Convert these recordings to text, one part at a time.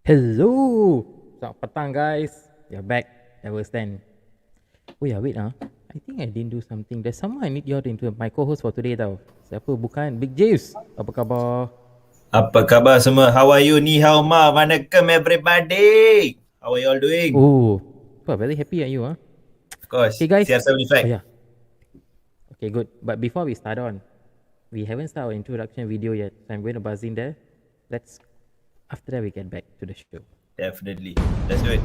Hello! Selamat petang guys. You're back. Ever stand. Oh ya, wait I think I didn't do something. There's someone I need you to into my co-host for today tau. Siapa? Bukan. Big James. Apa khabar? Apa khabar semua? How are you? Ni hao ma. Vanakkam everybody. How are you all doing? Oh, very happy are you Of course. Okay guys. CR7 effect. Oh yeah. Okay, good. But before we start on, we haven't started our introduction video yet. So I'm going to buzz in there. After that we get back to the show. Definitely. Let's do it.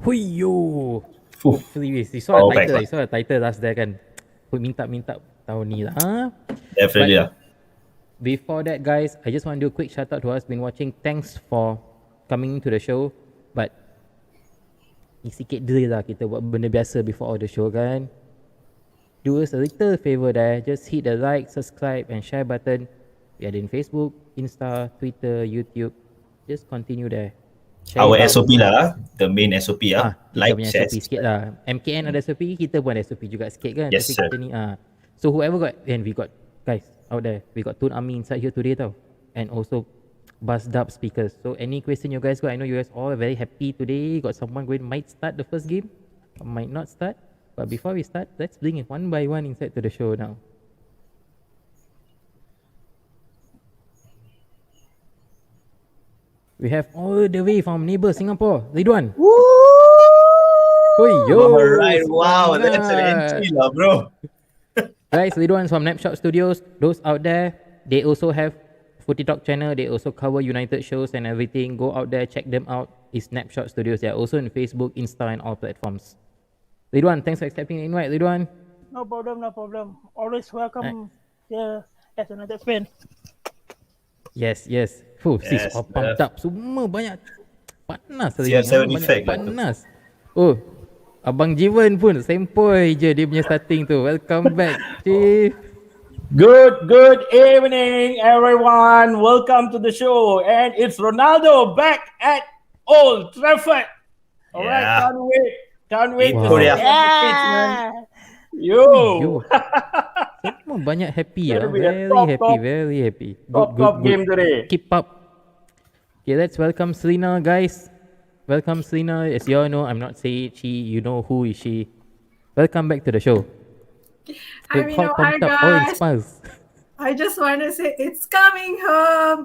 Huiyo! Hopefully we saw a title last there kan. Minta tahun ni lah. Definitely. Before that guys, I just want to do a quick shout out to us been watching. Thanks for coming to the show. But sikit drill lah kita buat benda biasa before all the show kan. Do us a little favor there. Just hit the like, subscribe and share button. We are in Facebook, Insta, Twitter, YouTube. Just continue there. Our SOP lah. The main SOP Like, share, SOP sikit lah. MKN ada SOP, kita pun ada SOP juga sikit kan. Yes, tapi sir. kita ni so whoever got, and we got guys out there, we got Tun Ami inside here today tau. And also Buzz Dub speakers. So any question you guys got, I know you guys all very happy today. Got someone might start the first game, or might not start. But before we start, let's bring it one by one inside to the show now. We have all the way from neighbor Singapore, Ridwan. Woo! Yo! Alright, wow, that's an entry lah, bro. Guys, Ridwan from Snapshot Studios. Those out there, they also have Footy Talk channel. They also cover United shows and everything. Go out there, check them out. It's Snapshot Studios. They are also on Facebook, Insta, and all platforms. Ridwan, thanks for accepting the invite, Ridwan. No problem. Always welcome here as a United fan. Yes. Sis, all pumped up. Semua banyak panas. CR7 effect. Panas. Oh, Abang Jivan pun sempoi je dia punya starting tu. Welcome back, Chief. Good evening, everyone. Welcome to the show. And it's Ronaldo back at Old Trafford. All right, can't wait to see the pitch, man. Yo. Semua banyak happy Gonna be a very happy. Top game today. Keep up. Okay, let's welcome Selena, guys. Welcome Selena. As you all know, I'm not saying she, you know who is she. Welcome back to the show. Hi guys. All inspires. I just want to say it's coming home.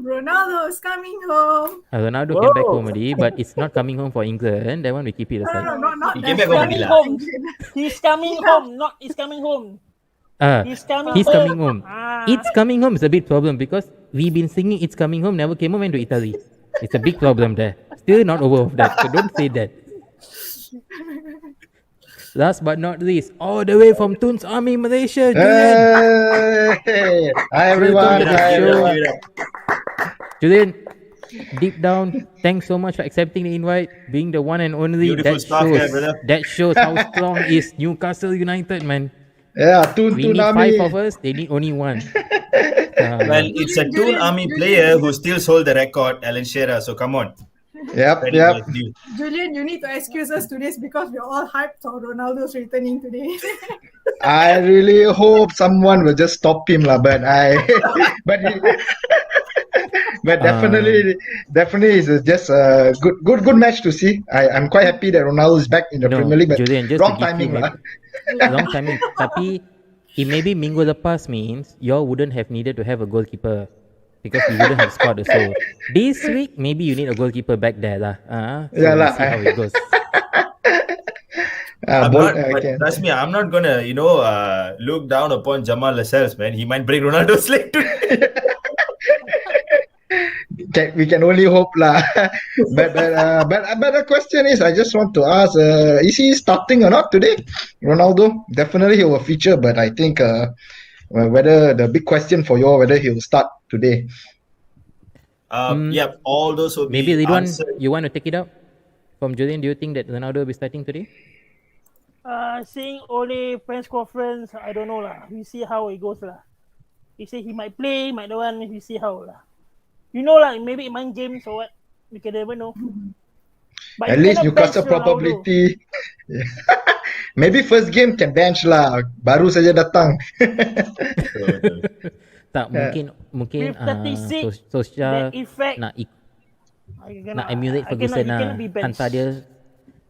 Ronaldo is coming home. Ronaldo came back home already, but it's not coming home for England. That one we keep it aside. No, not He that. came back home Coming home. He's coming home, not he's coming home. He's coming home. It's coming home is a big problem because we've been singing It's Coming Home, never came home, went to Italy. It's a big problem there. Still not over of that, so don't say that. Last but not least, all the way from Tun's Army, Malaysia, Julian. Hey, hi everyone. Julian, deep down, thanks so much for accepting the invite, being the one and only. Beautiful stuff, brother. That shows how strong is Newcastle United, man. Yeah, We need 5 of us, they need only 1. Well, it's a Toon Army player who still hold the record, Alan Shearer. So come on. Yep. Julian, you need to excuse us today because we're all hyped for Ronaldo's returning today. I really hope someone will just stop him, lah. But definitely it's just a good match to see. I'm quite happy that Ronaldo is back in the Premier League. But Julian, just wrong to give timing, you lah. Long timing. Tapi it maybe minggu lepas means y'all wouldn't have needed to have a goalkeeper. because we wouldn't have scored a goal. This week, maybe you need a goalkeeper back there lah. So Yeah we'll lah. see how it goes. But trust me, I'm not gonna, look down upon Jamal Lascelles, man. He might break Ronaldo's leg today. We can only hope lah. but the question is, I just want to ask, is he starting or not today? Ronaldo, definitely he will feature, but I think whether the big question for you, whether he will start today. Yep, all those will maybe be Ridwan, answered. you want to take it up from Julian? Do you think that Ronaldo will be starting today? Seeing only press conference, I don't know lah. We see how it goes lah. He say he might play, might not want. We see how lah. Maybe mind games or what. We can never know. But at least Newcastle probability. Maybe first game can bench lah. Baru saja datang. Tak, mungkin Solskjaer nak emulate Ferguson lah.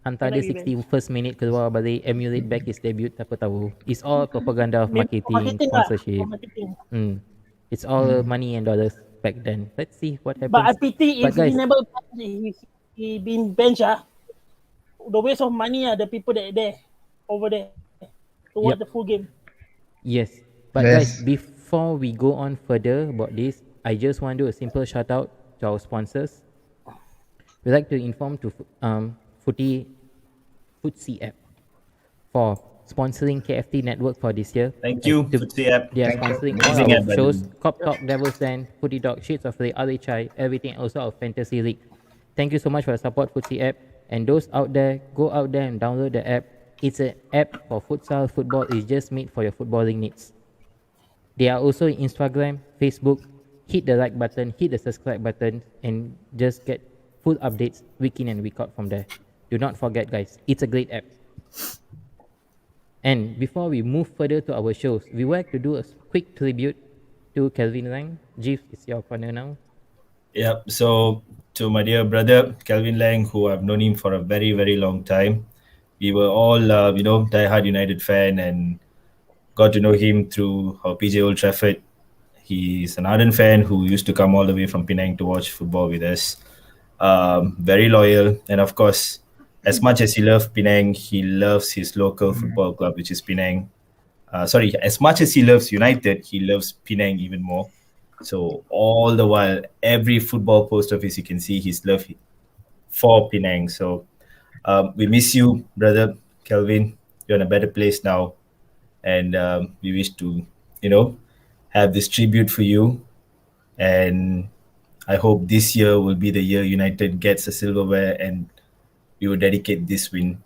Hantar dia 61st minute keluar balik, emulate back his debut, siapa tahu. It's all propaganda of marketing, sponsorship. It's all money and dollars back then. Let's see what happens. But I pity if he never he been bench the waste of money the people that are there over there to watch the full game. Yes. But guys, before we go on further about this, I just want to do a simple shout out to our sponsors. We'd like to inform to Footsie app for sponsoring KFT Network for this year. Thank you, Footsie app. They are sponsoring all our shows, Cop Talk, Devil's Den, Footy Talk, Shades of the RHI, everything, also our Fantasy League. Thank you so much for the support, Footsie app. And those out there, go out there and download the app. It's an app for futsal. Football is just made for your footballing needs. They are also in Instagram, Facebook. Hit the like button, hit the subscribe button, and just get full updates week in and week out from there. Do not forget, guys, it's a great app. And before we move further to our shows, we would like to do a quick tribute to Kelvin Lang. Jeeves, it's your corner now. Yep. So to my dear brother Kelvin Lang, who I've known him for a very, very long time. We were all, die-hard United fan and got to know him through our PJ Old Trafford. He's an ardent fan who used to come all the way from Penang to watch football with us. Very loyal, and of course, as much as he loves Penang, he loves his local football club, which is Penang. As much as he loves United, he loves Penang even more. So all the while, every football post of his, you can see his love for Penang. So we miss you, brother Kelvin. You're in a better place now, and we wish to, have this tribute for you. And I hope this year will be the year United gets a silverware, and we will dedicate this win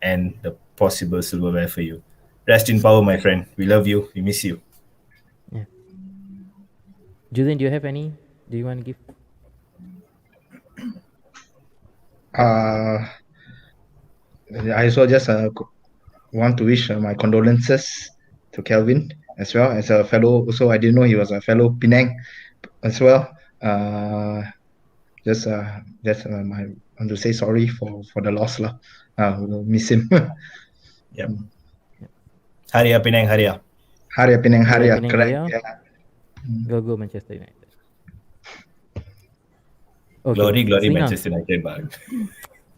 and the possible silverware for you. Rest in power, my friend. We love you. We miss you. Yeah. Julian, do you have any? Do you want to give? I also just want to wish my condolences to Kelvin as well as a fellow. Also, I didn't know he was a fellow Penang as well. I want to say sorry for the loss lah. We'll miss him. Yep. Haria Penang, Haria. Haria Penang, Haria. Penang, Correct. Haria. Yeah. Go Manchester United. Okay. Glory Manchester United, bang.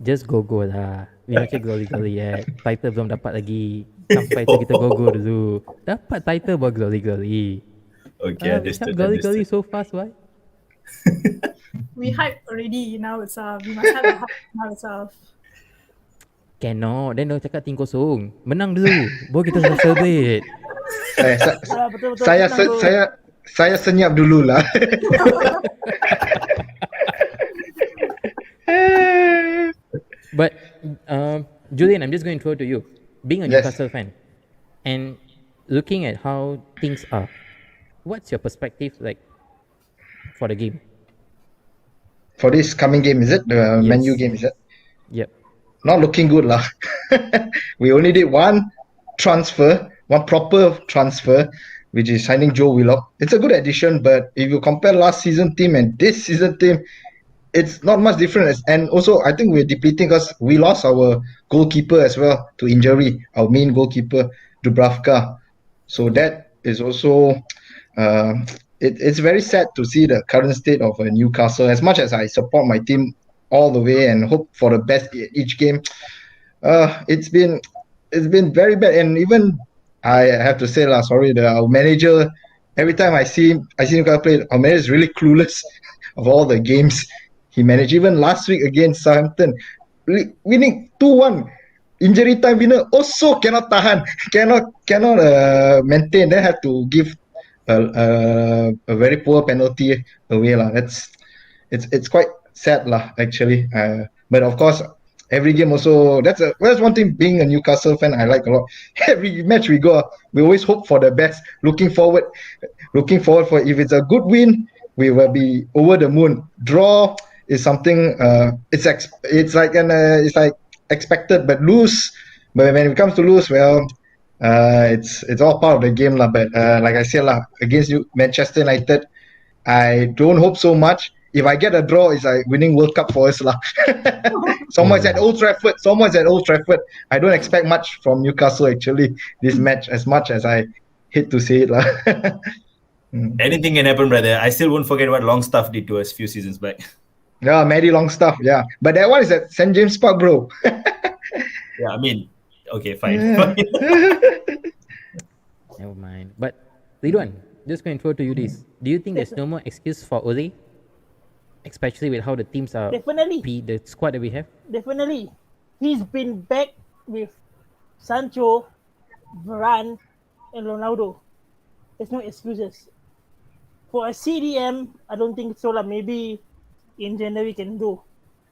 Just go lah. We macam glory yet. Title belum dapat lagi. Sampai tu kita go dulu. Dapat title baru glory. Okay, understood. Glory so fast, why? We hype already now itself. We must have a hype now itself. Cannot. Then dia cakap tim kosong. Menang dulu. Baru kita celebrate. Saya senyap dulu lah. But Julian, I'm just going to throw to you. Being a Newcastle fan and looking at how things are, what's your perspective like for the game? For this coming game, is it? The Man U game, is it? Yep. Not looking good lah. We only did one proper transfer, which is signing Joe Willock. It's a good addition, but if you compare last season team and this season team, it's not much different. And also, I think we're depleting because we lost our goalkeeper as well to injury, our main goalkeeper, Dubravka. So that is also, it's very sad to see the current state of Newcastle. As much as I support my team all the way and hope for the best each game, it's been it's been very bad. And even I have to say lah, sorry, our manager. Every time I see him play, our manager is really clueless of all the games he managed. Even last week against Southampton, winning 2-1, injury time winner also cannot tahan, cannot maintain. They have to give a very poor penalty away lah. It's quite sad lah actually. But of course, every game also that's one thing. Being a Newcastle fan, I like a lot. Every match we go, we always hope for the best. Looking forward for if it's a good win, we will be over the moon. Draw is something. It's like expected, but lose. But when it comes to lose, well, it's all part of the game lah. But like I said lah, against Manchester United, I don't hope so much. If I get a draw, it's like winning World Cup for us lah. Someone's at Old Trafford. I don't expect much from Newcastle actually this match, as much as I hate to say it lah. Anything can happen, brother. I still won't forget what Longstaff did to us a few seasons back. Yeah, Matty Longstaff. Yeah, but that one is at St James Park, bro. Yeah, I mean, okay, fine. Never mind. But Ridwan, just going to throw to you this. Do you think there's no more excuse for Ole? Especially with how the teams are, Definitely. the squad that we have? Definitely. He's been back with Sancho, Varane, and Ronaldo. There's no excuses. For a CDM, I don't think so. Maybe in January can do.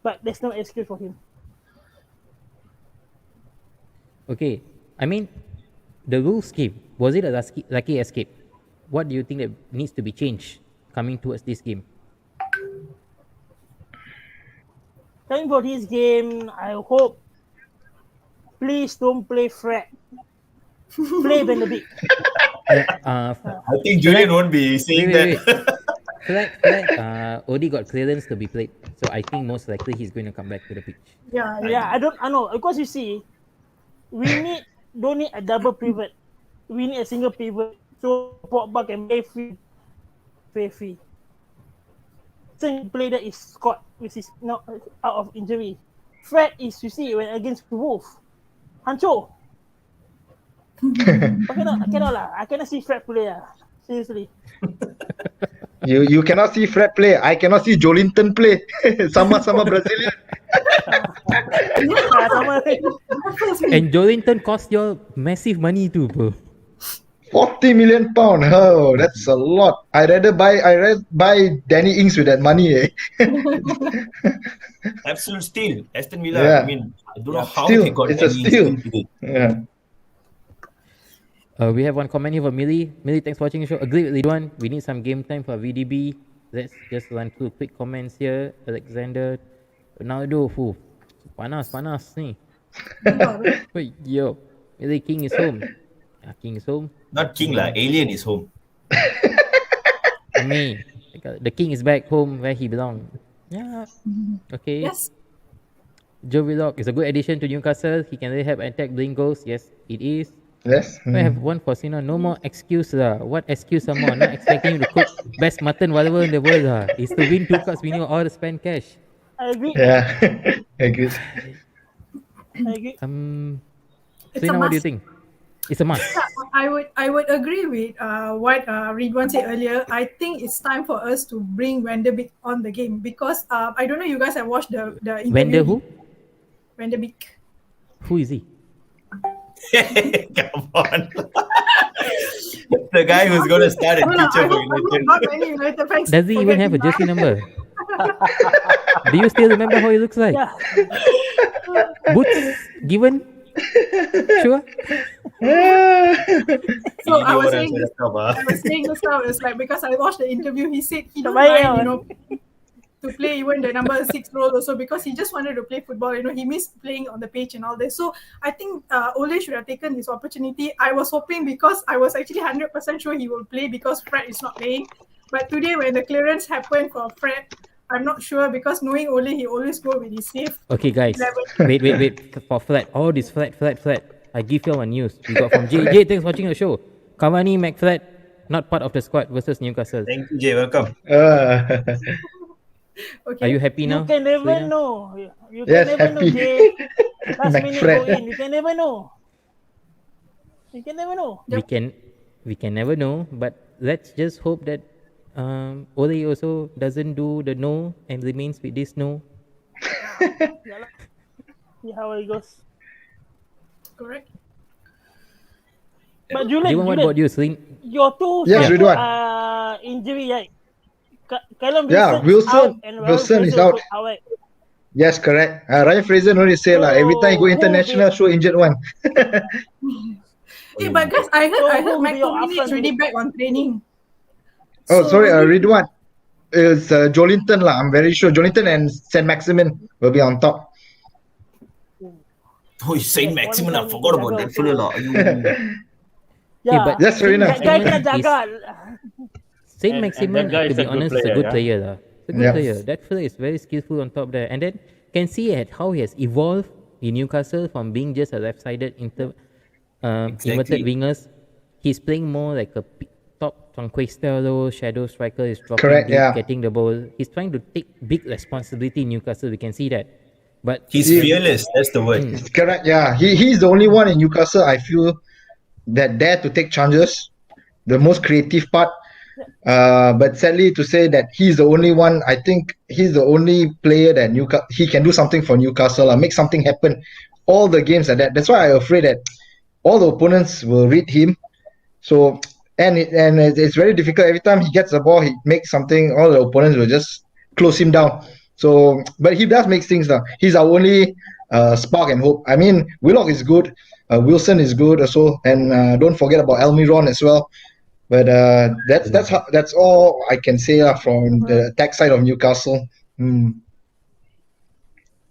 But there's no excuse for him. Okay. I mean, the rule scheme, was it a lucky escape? What do you think that needs to be changed coming towards this game? Coming for this game, I hope please don't play Fred. Play Van de Beek. I think Julian won't be saying wait. that. Odi got clearance to be played, so I think most likely he's going to come back to the pitch. Yeah, I know. Because you see, we don't need a double pivot. We need a single pivot. So Pogba can play free. Second player that is Scott, which is not out of injury. Fred is, you see, when against Wolf. Hancho. I cannot lah. I cannot see Fred play lah. Seriously. You cannot see Fred play. I cannot see Jolinton play. sama Brazilian. And Jolinton cost you all massive money too, bro. 40 million pound. Oh, that's a lot. I rather buy Danny Ings with that money. Absolute steal. Aston Villa. Yeah. I mean, I don't know how Steal. they got It's a any steal. today. Yeah. We have one comment here for Millie. Millie, thanks for watching the show. Agree with Ridwan. We need some game time for VDB. Let's just run through quick comments here. Alexander, Ronaldo, panas ni. Wait, yo, Millie, King is home. King is home. Not King lah. Alien is home. I mean, the King is back home where he belongs. Yeah. Okay. Yes. Joe Willock is a good addition to Newcastle. He can really help attack, bring goals. Yes, it is. Yes. I have one for Sino. No more excuse lah. What excuse some more? Not expecting you to cook best mutton whatever in the world lah. It's to win 2 cups. We need all to spend cash. I agree. Yeah. Agree. Sino, what do you think? It's a must. I would agree with what Ridwan said earlier. I think it's time for us to bring Van de Beek on the game because I don't know you guys have watched the interview. Van de who? Van de Beek. Who is he? Come on. The guy who's going to start a teacher for United. Not many United fans. Does he even have a jersey number? Do you still remember how he looks like? Yeah. Boots given? Sure. So I was saying this stuff is like because I watched the interview, he said he don't Bayang. mind, to play even the number 6 role also because he just wanted to play football. He missed playing on the pitch and all this. So I think Ole should have taken this opportunity. I was hoping because I was actually 100% sure he will play because Fred is not playing. But today when the clearance happened for Fred, I'm not sure because knowing Ole, he always go with his safe. Okay, guys. Wait. For flat. All this flat. I give you all my news. We got from Jay. Jay, thanks for watching the show. Cavani, McFlat, not part of the squad versus Newcastle. Thank you, Jay. Welcome. Okay. Are you happy now? You can never Selena? know. You can Yes, never know, happy. Jay. Last minute McFred. go in. You can never know. You can never know. We can never know, but let's just hope that Ole also doesn't do the no and remains with this no. Yeah, lah. See how it goes. Correct. But Julian, Jiwan, what about you, Celine? your two Yes, striker Ridwan. are injury, right? Callum Yeah, Wilson's out Wilson. and Ryan Wilson is Fraser out. also out, right? Yes, correct. Ryan Fraser, no need to say lah. Every time he go So, who will international, be- show injured one. Hey, but guys, I So heard who will be your McTominay is upfront already today? back on training. Oh, So sorry, maybe- Ridwan. It's Jolinton lah. I'm very sure Jolinton and Saint Maximin will be on top. Oh, you saying That Maximin? one I forgot can about jaga that also. fella lah. Aiyo. Yeah, but Yes, Serena. that guy Maximin kena jaga. Saint And Maximin, that guy to is be a good honest, is a player, good yeah? player lah. It's a good Yeah. player. That fella is very skillful on top there, and then can see at how he has evolved in Newcastle from being just a left-sided inverted wingers. He's playing more like a top Tranquistelo shadow striker. Is dropping Correct, deep, yeah. getting the ball. He's trying to take big responsibility in Newcastle. We can see that, but He's fearless. That's the word. It's correct. Yeah, he's the only one in Newcastle I feel that dare to take chances, the most creative part. But sadly to say that he's the only one. I think he's the only player that he can do something for Newcastle make something happen. All the games like that. That's why I'm afraid that all the opponents will read him. So it's very difficult. Every time he gets the ball, he makes something. All the opponents will just close him down. So, but he does make things now. He's our only spark and hope. I mean, Willock is good. Wilson is good also, and don't forget about Almiron as well. But that's all I can say from the attack side of Newcastle.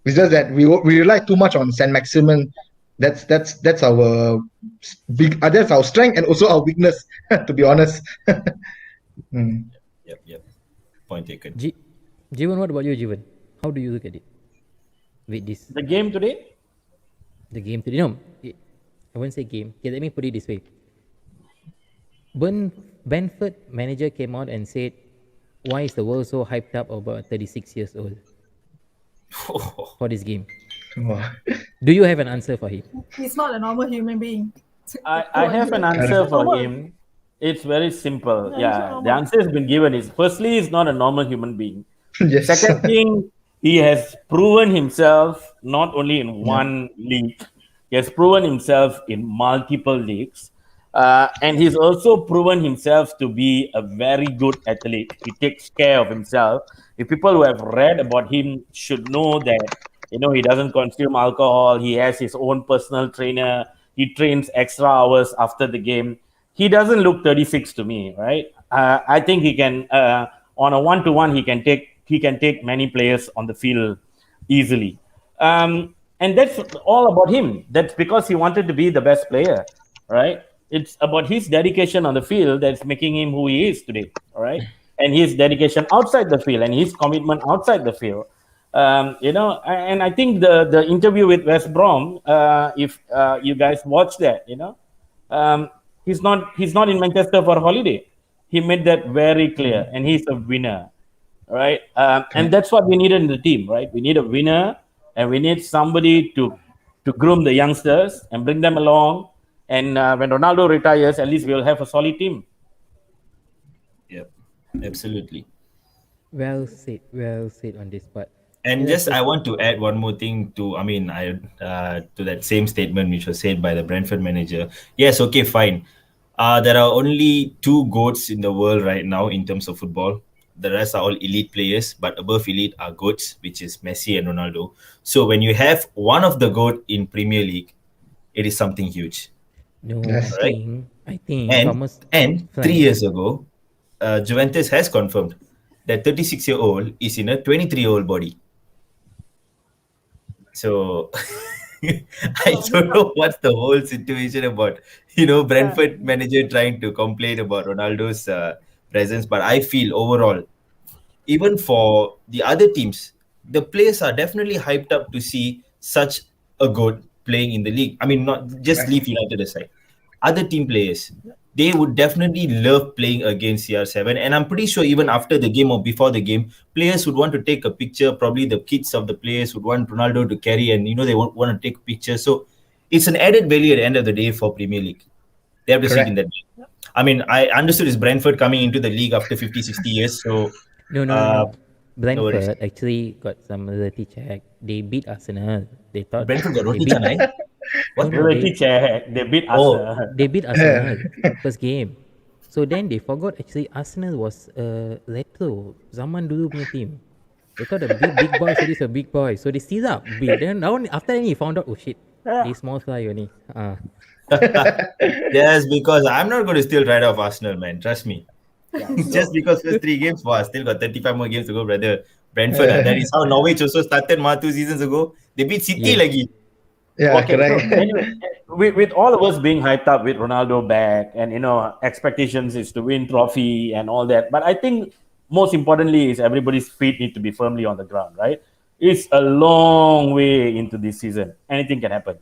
It's just that we rely too much on Saint Maximin. That's our that's our strength and also our weakness. To be honest. Yep. Point taken. Jivan, what about you, Jivan? How do you look at it with this? The game today? The game today. No, I won't say game. Okay, let me put it this way. Benford manager came out and said, why is the world so hyped up about 36 years old for this game? Do you have an answer for him? he's not a normal human being. I have an answer for him. It's very simple. Yeah, the answer has been given. Is firstly, he's not a normal human being. Yes. Second thing, he has proven himself not only in one league, he has proven himself in multiple leagues. And he's also proven himself to be a very good athlete. He takes care of himself. If people who have read about him should know that, he doesn't consume alcohol. He has his own personal trainer. He trains extra hours after the game. He doesn't look 36 to me, right? I think he can, on a one-to-one, he can take many players on the field easily. And that's all about him. That's because he wanted to be the best player, right? It's about his dedication on the field that's making him who he is today, all right? And his dedication outside the field and his commitment outside the field. And I think the interview with West Brom, if you guys watch that, he's not in Manchester for a holiday. He made that very clear, and he's a winner, right? And that's what we needed in the team, right? We need a winner, and we need somebody to groom the youngsters and bring them along. And when Ronaldo retires, at least we'll have a solid team. Yep, absolutely. Well said on this part. And I want to add one more thing to that same statement which was said by the Brentford manager. Yes, okay, fine. There are only two GOATs in the world right now in terms of football. The rest are all elite players, but above elite are GOATs, which is Messi and Ronaldo. So when you have one of the GOAT in Premier League, it is something huge. No, Yes. I think Thomas. And 3 years ago, Juventus has confirmed that 36-year-old is in a 23-year-old body. So I don't know what's the whole situation about. Brentford manager trying to complain about Ronaldo's presence, but I feel overall, even for the other teams, the players are definitely hyped up to see such a GOAT playing in the league. I mean, not just leave United aside. Other team players, they would definitely love playing against CR7. And I'm pretty sure even after the game or before the game, players would want to take a picture. Probably the kids of the players would want Ronaldo to carry and, they want to take a picture. So it's an added value at the end of the day for Premier League. They have the seat Correct. in that league. I mean, I understood it's Brentford coming into the league after 50, 60 years. So, No. no worries. Brentford actually got some reality check. They beat Arsenal. They thought Brentford got they roti beat. canai. What? No, Reality check. They beat us. Oh. they beat Arsenal first game. So then they forgot actually Arsenal was retro zaman dulu punya team. They thought the big boys so this a big boy. So they still up big. Then now after that he found out, oh shit, they small fly only. Just because I'm not going to still ride off Arsenal, man. Trust me. Just because first 3 games, wow, still got 35 more games to go, brother. Brentford, that is how Norwich also started 2 seasons ago. They beat City Yeah. lagi. Yeah, Okay, so correct. anyway, with all of us being hyped up with Ronaldo back, and expectations is to win trophy and all that. But I think most importantly is everybody's feet need to be firmly on the ground, right? It's a long way into this season. Anything can happen,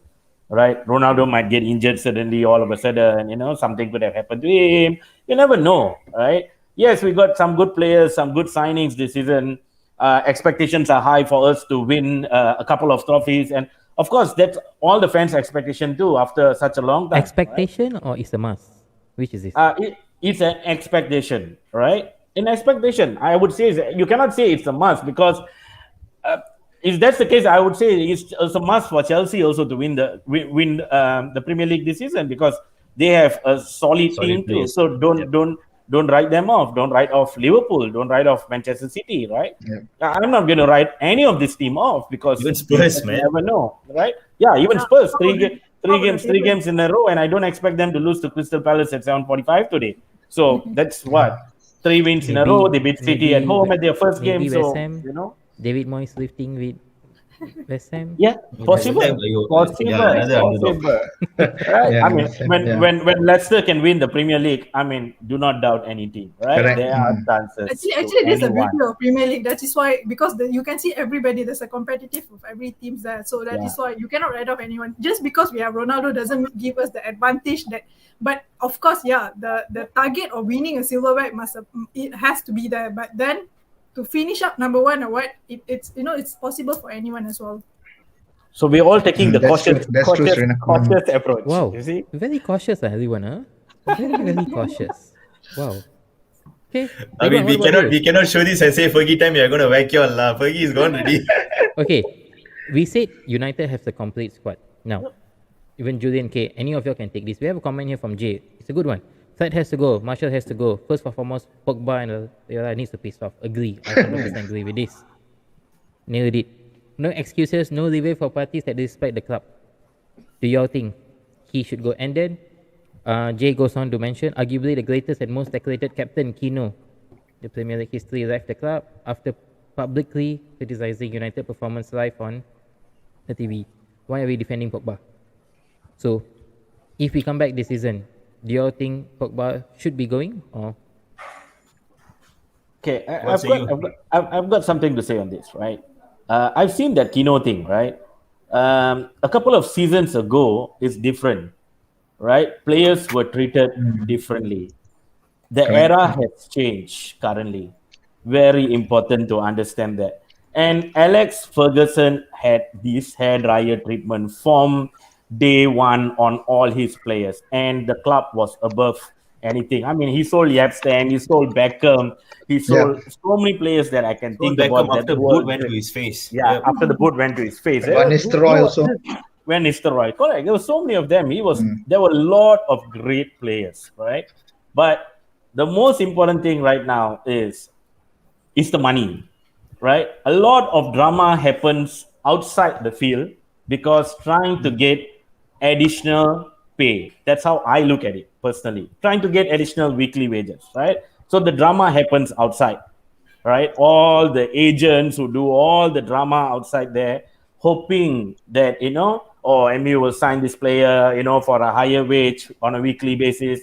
right? Ronaldo might get injured suddenly, all of a sudden, something could have happened to him. You never know, right? Yes, we got some good players, some good signings this season. Expectations are high for us to win a couple of trophies, and of course, that's all the fans' expectation too after such a long time. Expectation or is a must? Which is this? It's an expectation, right? An expectation, I would say, you cannot say it's a must because if that's the case, I would say it's a must for Chelsea also to win the Premier League this season because they have a solid team too. players. So don't write them off. Don't write off Liverpool. Don't write off Manchester City, right? I'm not going to write any of this team off because Even Spurs, man. you never know, right? Yeah, even Spurs, three Probably. games in a row, and I don't expect them to lose to Crystal Palace at 7:45 today. So that's what 3 wins in a row. They beat City at home at their first game. Maybe So West Ham. David Moyes lifting with West Ham. yeah, possible. Yeah, another underdog. Right? Yeah, I mean, yeah. when Leicester can win the Premier League, I mean, do not doubt any team, right? Correct. There are chances. Actually, this is the anyone. beauty of Premier League. That is why, because you can see everybody. There's a competitive of every team there. So that is why you cannot write off anyone. Just because we have Ronaldo doesn't give us the advantage that. But of course, the target of winning a silverware it has to be there. But then to finish up number one or what, it's possible for anyone as well. So we're all taking the That's true. cautious, That's true, cautious, Serena. cautious approach. Wow. You see? Very cautious, everyone, huh? Very cautious. Wow. Okay. I mean, Ivan, what about we you? cannot show this and say Fergie time you're going to whack your lah. Fergie is gone already. Okay. We said United have the complete squad. Now, even Julian K, any of you can take this. We have a comment here from Jay. It's a good one. Side has to go. Marshall has to go. First and foremost, Pogba and needs to piss off. Agree. I 100% agree with this. Nailed it. No excuses, no leeway for parties that disrespect the club. Do y'all think he should go? And then Jay goes on to mention, arguably the greatest and most decorated captain, Kino, the Premier League history, left the club after publicly criticizing United performance live on the TV. Why are we defending Pogba? So, if we come back this season, do y'all think Pogba should be going? Or Okay, What say you? I've got something to say on this, right? I've seen that Kino thing, right? A couple of seasons ago is different, right? Players were treated differently. The Correct. era has changed currently. Very important to understand that. And Alex Ferguson had this hair dryer treatment from day one on all his players, and the club was above anything. I mean, he sold Yapstam, he sold Beckham, he sold so many players that I can think Beckham about. after that boot were- went to his face. yeah, after the boot went to his face. Van Nistelrooy also. Van Nistelrooy, correct. There were so many of them. There were a lot of great players, right? But the most important thing right now is the money, right? A lot of drama happens outside the field because trying to get additional pay. That's how I look at it personally. Trying to get additional weekly wages, right? So the drama happens outside, right? All the agents who do all the drama outside there, hoping that, MU will sign this player, for a higher wage on a weekly basis.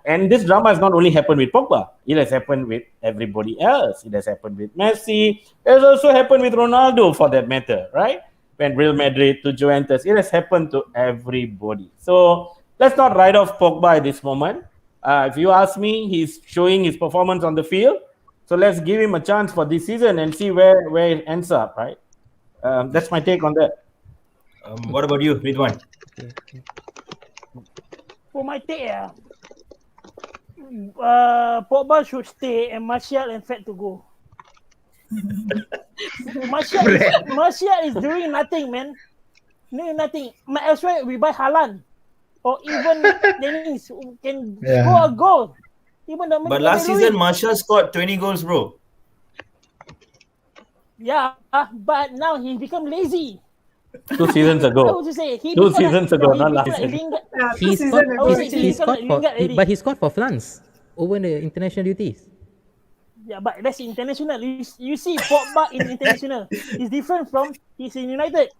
And this drama has not only happened with Pogba, it has happened with everybody else. It has happened with Messi. It has also happened with Ronaldo, for that matter, right? When Real Madrid to Juventus, it has happened to everybody. So let's not write off Pogba at this moment. If you ask me, he's showing his performance on the field. So let's give him a chance for this season and see where it ends up, right? That's my take on that. What about you, Ridwan? For my take, Pogba should stay and Martial and Fred to go. Martial is doing nothing, man. Doing nothing. Might as well we buy Haaland or even Dennis can score a goal. Even the But last season, Martial scored 20 goals, bro. Yeah, but now he become lazy. 2 seasons ago. I would say he 2 seasons ago, not last like season. He scored for France over the international duties. Yeah, but that's international. You see, Pogba in international is different from he's in United.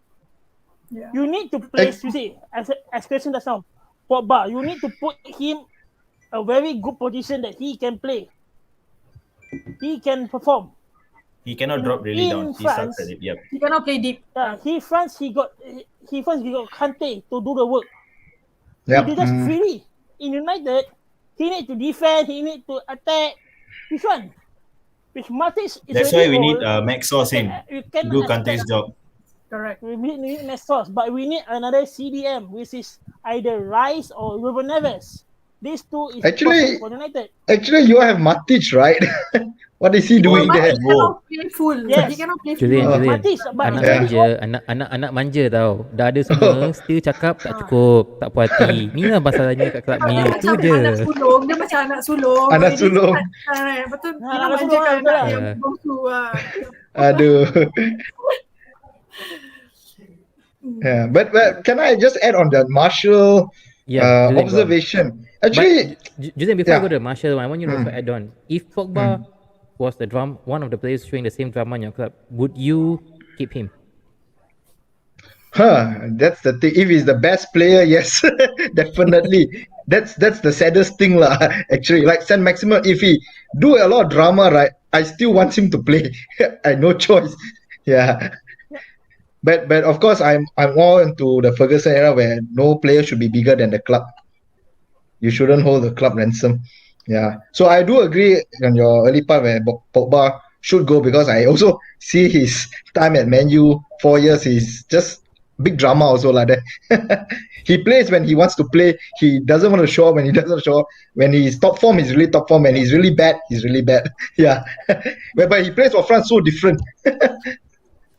Yeah. You need to place, you see, as question just now, Pogba, you need to put him a very good position that he can play. He can perform. He cannot drop really down. He sucks at it. Yep. He cannot play deep. He got Kante to do the work. Yep. He did that freely. In United, he need to defend, he need to attack. Which one? Which Matic is That's why we need Maxos in to do Kante's job. Correct. We need Maxos, but we need another CDM, which is either Rice or Ruben Neves. These two is Actually, for United. Actually, you have Matic, right? What is he doing there? He cannot play full. Yes. He cannot play full. Julian, Matic, anak manja tau. Dah ada semua, still cakap tak cukup, tak puas hati. Ni lah masalahnya kat kelab ni. Tu je. Dia macam anak sulung. Anak sulung. Betul. Dia Anak manjakan sulung, anak yang bongsu. Aduh. Yeah, but can I just add on the Martial observation? Actually, Julian, before I go to Martial, I want you to also add on. If Pogba was one of the players showing the same drama in your club, would you keep him? That's the thing. If he's the best player, yes, definitely. That's the saddest thing lah. Actually, like Saint Maximin, if he do a lot of drama, right, I still want him to play. I no choice. Yeah. But of course, I'm all into the Ferguson era where no player should be bigger than the club. You shouldn't hold the club ransom. Yeah. So I do agree on your early part where Pogba should go, because I also see his time at Man U, 4 years. He's just big drama also like that. He plays when he wants to play. He doesn't want to show up when he doesn't show up. When he's top form, he's really top form. When he's really bad, he's really bad. Yeah. But he plays for France so different.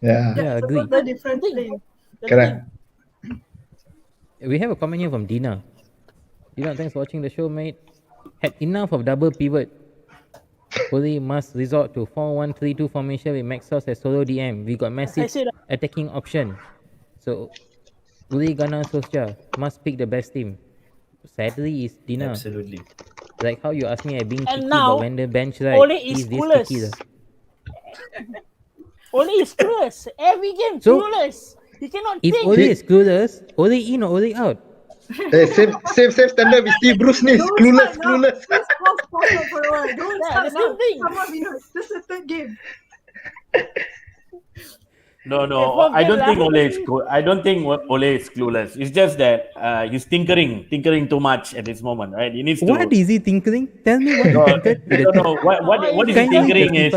Yeah, agree. It's a different thing. Correct. We have a comment here from Dina. Dina, thanks for watching the show, mate. Had enough of double pivot. Oli must resort to 4-1-3-2 formation with Maxos as solo DM. We got massive attacking option. So, Oli Gunnar Solskjaer must pick the best team. Sadly, it's Dina. Absolutely. Like how you ask me, I'm being And picky, now, but when the bench right, Ole is he's this clueless. picky. Ole is clueless. Every game So, clueless. He cannot If think. Ole is clueless, Ole in or Ole out? Hey, same standard with Steve Bruce ni. Clueless. Don't start for a while. Don't start the same now. thing. Come on, this is the third game. No. I don't think Ole is I don't think Ole is clueless. It's just that he's tinkering too much at this moment, right? He needs to. What is he tinkering? Tell me what he tinkered. No. What is he tinkering is?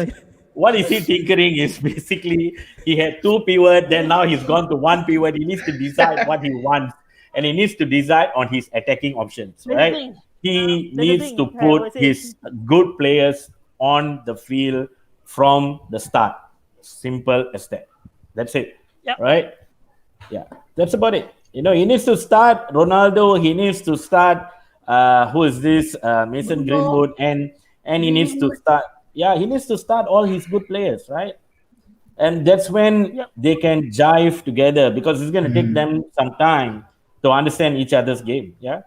What is he tinkering is basically he had 2 pivot, then now he's gone to 1 pivot. He needs to decide what he wants, and he needs to decide on his attacking options, right? He needs to put his good players on the field from the start. Simple as that. That's it. Yep. Right? Yeah. That's about it. He needs to start Ronaldo. He needs to start who is this? Mason Greenwood, and he needs to start. Yeah, he needs to start all his good players, right? And that's when they can jive together, because it's going to take them some time to understand each other's game. Yeah.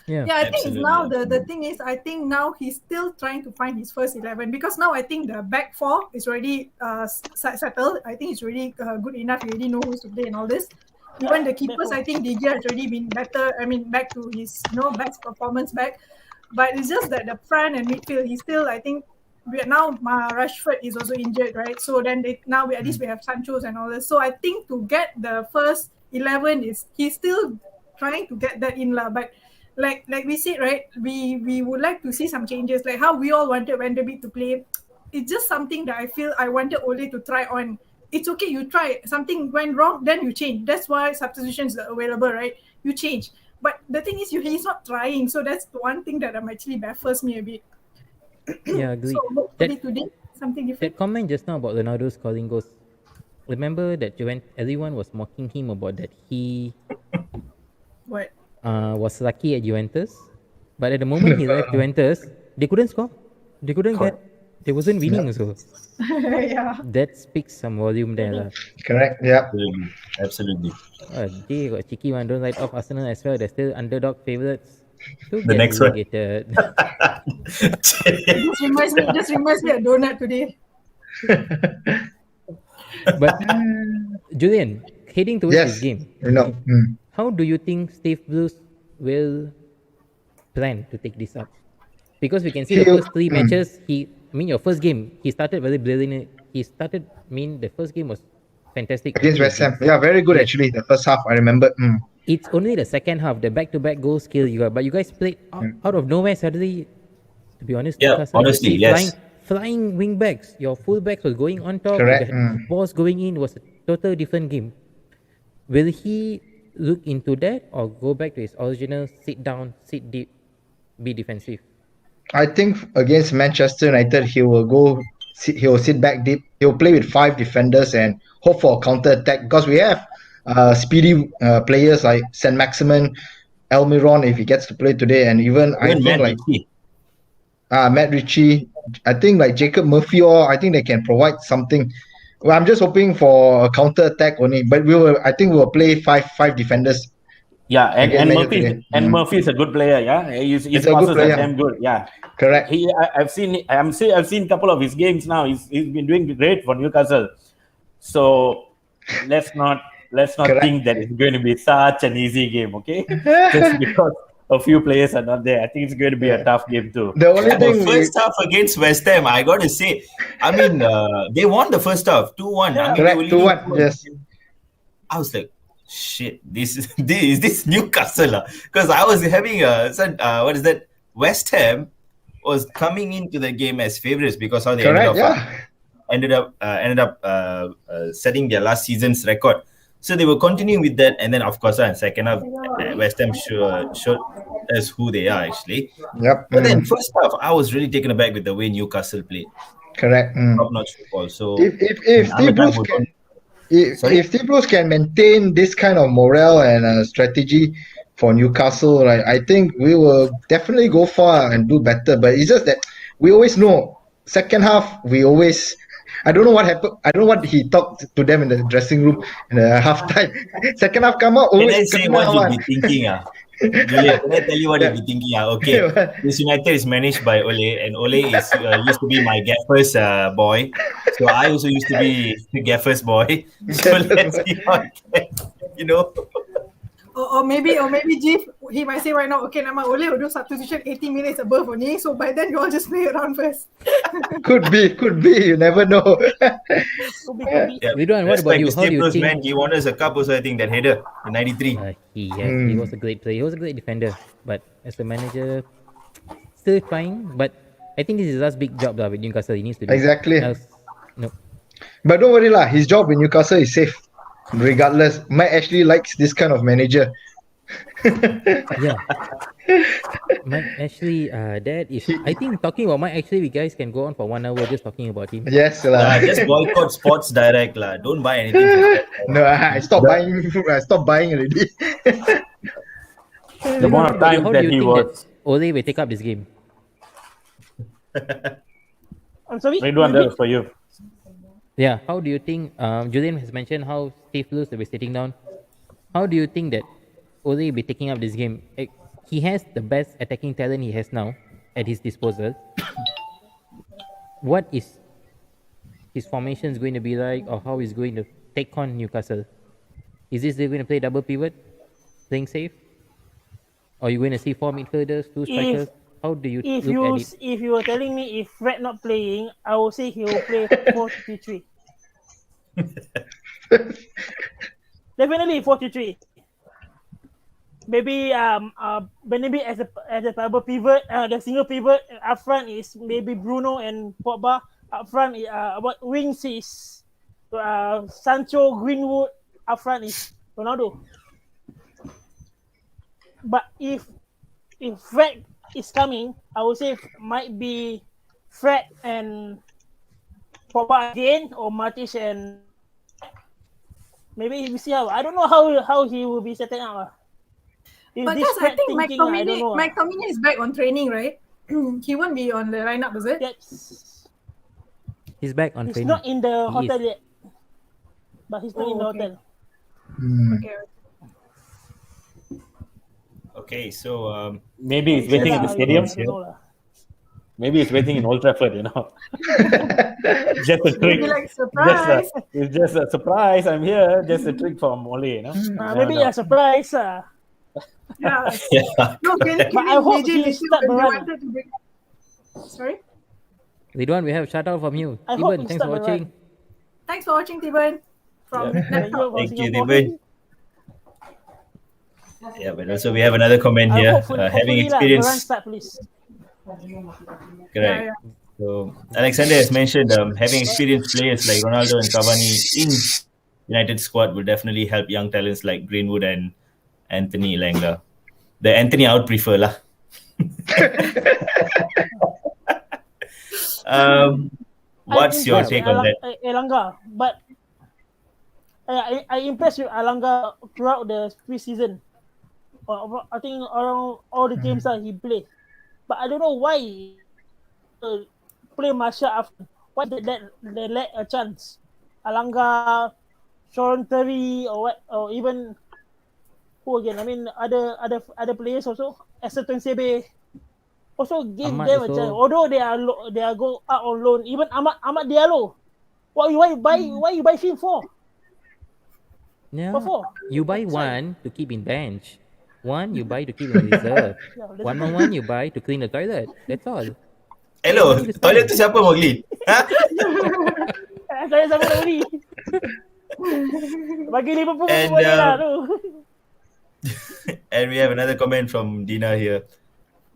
Yeah, I think it's now the thing is, I think now he's still trying to find his first 11, because now I think the back four is already settled. I think it's really good enough. You already know who's to play and all this. Even the keepers, I think DJ has already been better. I mean, back to his best performance back. But it's just that the front and midfield, he's still, I think, now Rashford is also injured, right? So then now at least we have Sancho's and all this. So I think to get the first 11 he's still trying to get that in lah. But like we said, right, we would like to see some changes, like how we all wanted Van der Beek to play. It's just something that I feel I wanted Ole to try on. It's okay, you try, something went wrong, then you change. That's why substitutions are available, right? You change. But the thing is, he's not trying. So that's the one thing that actually baffles me a bit. Yeah, agree. So hopefully today something different. That comment just now about Ronaldo scoring goals. Remember that everyone was mocking him about that he What? was lucky at Juventus, but at the moment he left Juventus, they couldn't score. They couldn't get. They wasn't winning also. Yeah. That speaks some volume there lah. Correct. Yeah. Absolutely. They got cheeky one. Don't write off Arsenal as well. They're still underdog favourites to The get next one. relegated. Just reminds me of donut today. But Julian, heading towards Yes. this game, You know. how do you think Steve Bruce will plan to take this up? Because we can see the first three matches, your first game, he started very brilliant. The first game was fantastic. Against West Ham. Yeah, very good actually. The first half, I remember. It's only the second half, the back-to-back goal skill you got. But you guys played out of nowhere suddenly. To be honest, Yeah, Newcastle, honestly, you yes. flying wing backs. Your full backs was going on top. Correct. You had balls going in. It was a total different game. Will he look into that or go back to his original sit down, sit deep, be defensive? I think against Manchester United, he will sit back deep. He'll play with 5 defenders and hope for a counter attack because we have speedy players like Saint Maximin, Almiron if he gets to play today, and even I think Matt like Ritchie. Matt Ritchie. I think like Jacob Murphy, or I think they can provide something. Well, I'm just hoping for a counter attack only, but I think we will play five defenders. Yeah, and Again, Man Murphy United. and Murphy is a good player. Yeah, his He's a good passes are player. damn good. Yeah, Correct. I've seen a couple of his games now. He's been doing great for Newcastle. So let's not Correct. think that it's going to be such an easy game. Okay, just because a few players are not there, I think it's going to be a tough game too. The only The thing first half against West Ham, I got to say, I mean, they won the first half 2-1. I mean, they were correct, leading 2-1, yes. I was like, shit, is this Newcastle? Because I was having what is that? West Ham was coming into the game as favorites because how they Correct, ended up setting their last season's record. So they were continuing with that, and then of course, in second half, West Ham showed us who they are actually. Yep. But then first half, I was really taken aback with the way Newcastle played. Correct. Top-notch football. So If Steve Bruce can, if Steve Bruce can maintain this kind of morale and strategy for Newcastle, right, I think we will definitely go far and do better. But it's just that we always know second half we always. I don't know what happened. I don't know what he talked to them in the dressing room in the halftime. Second half come out. Can I say what he'll be thinking? Julian, can I tell you what he'll be thinking? Okay, this United is managed by Ole, and Ole is used to be my Gaffer's boy. So I also used to be Gaffer's boy. So let's see how Or maybe Jeff, he might say right now, okay, Nama Ole will do substitution 80 minutes above only. So by then you all just play around first. Could be. You never know. Yeah. Ridwan, what about you? How do you think? Man, he won us a cup also, I think, that header in 93. He was a great player. He was a great defender. But as a manager, still trying. But I think this is his last big job with Newcastle. He needs to do Exactly. No. But don't worry lah. His job in Newcastle is safe. Regardless, Mike actually likes this kind of manager. Yeah. Mike Ashley, that is. I think talking about Mike Ashley, we guys can go on for 1 hour just talking about him. Yes lah. Just boycott Sports Direct lah. Don't buy anything. No, I stopped buying. I stopped buying already. The amount of time How that do he you think was. that Ole will take up this game? I'm sorry. Ridwan, that was for you. Yeah. How do you think? Julian has mentioned how Steve Bruce will be sitting down. How do you think that Ole will be taking up this game? He has the best attacking talent he has now at his disposal. What is his formations going to be like, or how he's going to take on Newcastle? Is this they're going to play double pivot, playing safe? Or are you going to see 4 midfielders, 2 strikers? How do you look at it? If you were telling me if Fred not playing, I will say he will play 4-3-3. Definitely 4-3-3. Maybe as a double pivot, the single pivot up front is maybe Bruno and Pogba. Up front, what wings is Sancho, Greenwood. Up front is Ronaldo. But if Fred is coming, I would say might be Fred and Pogba again, or Matic and maybe we see how. I don't know how he will be setting up. But This guys, I Fred think thinking, I don't know. Mike Tomini is back on training, right? He won't be on the lineup, is it? Yes. He's back on He's training. not in the He hotel is. yet. But he's not in the Oh, okay. hotel. Okay. Okay, so Maybe he's waiting in the How it stadium. goes, I don't know lah. Maybe he's waiting in Old Trafford, you know. Just a trick. Maybe like surprise. It's just a surprise. I'm here. Just a trick from Ole, you know. Maybe a surprise. Yeah. yeah, No, But I hope he start they Varane. wanted to bring. Sorry. Ridwan, we have a shout out from you. I hope Iban, he thanks for start watching. Thanks for watching, Tiban. From Thank Midnight you Talk. for thank you, Singapore. David. Yeah, but also we have another comment I here. hope Having hopefully Varane experience, start, please. correct. Yeah. So Alexander has mentioned having experienced players like Ronaldo and Cavani in United squad will definitely help young talents like Greenwood and Anthony Elanga. The Anthony I would prefer lah. What's your take on that? Elanga, but I impressed with Elanga throughout the preseason. I think around all the games that he played. But I don't know why play Martial after. Why they let a chance? Elanga, Sean Terry, or what, or even who again? I mean, other players also. Eserton Sebe also give Ahmad them a also. chance. Although they are go out on loan. Even Ahmad Diallo. Why you buy him for? Yeah. What for? You buy one to keep in bench. One you buy to keep in reserve. Yeah, that's One the more thing. one you buy to clean the toilet. That's all. Hello, Money to spend. toilet tu siapa Mowgli? Ha? Saya sama nak beli. Bagi Liverpool And, boleh lah tu. And we have another comment from Dina here.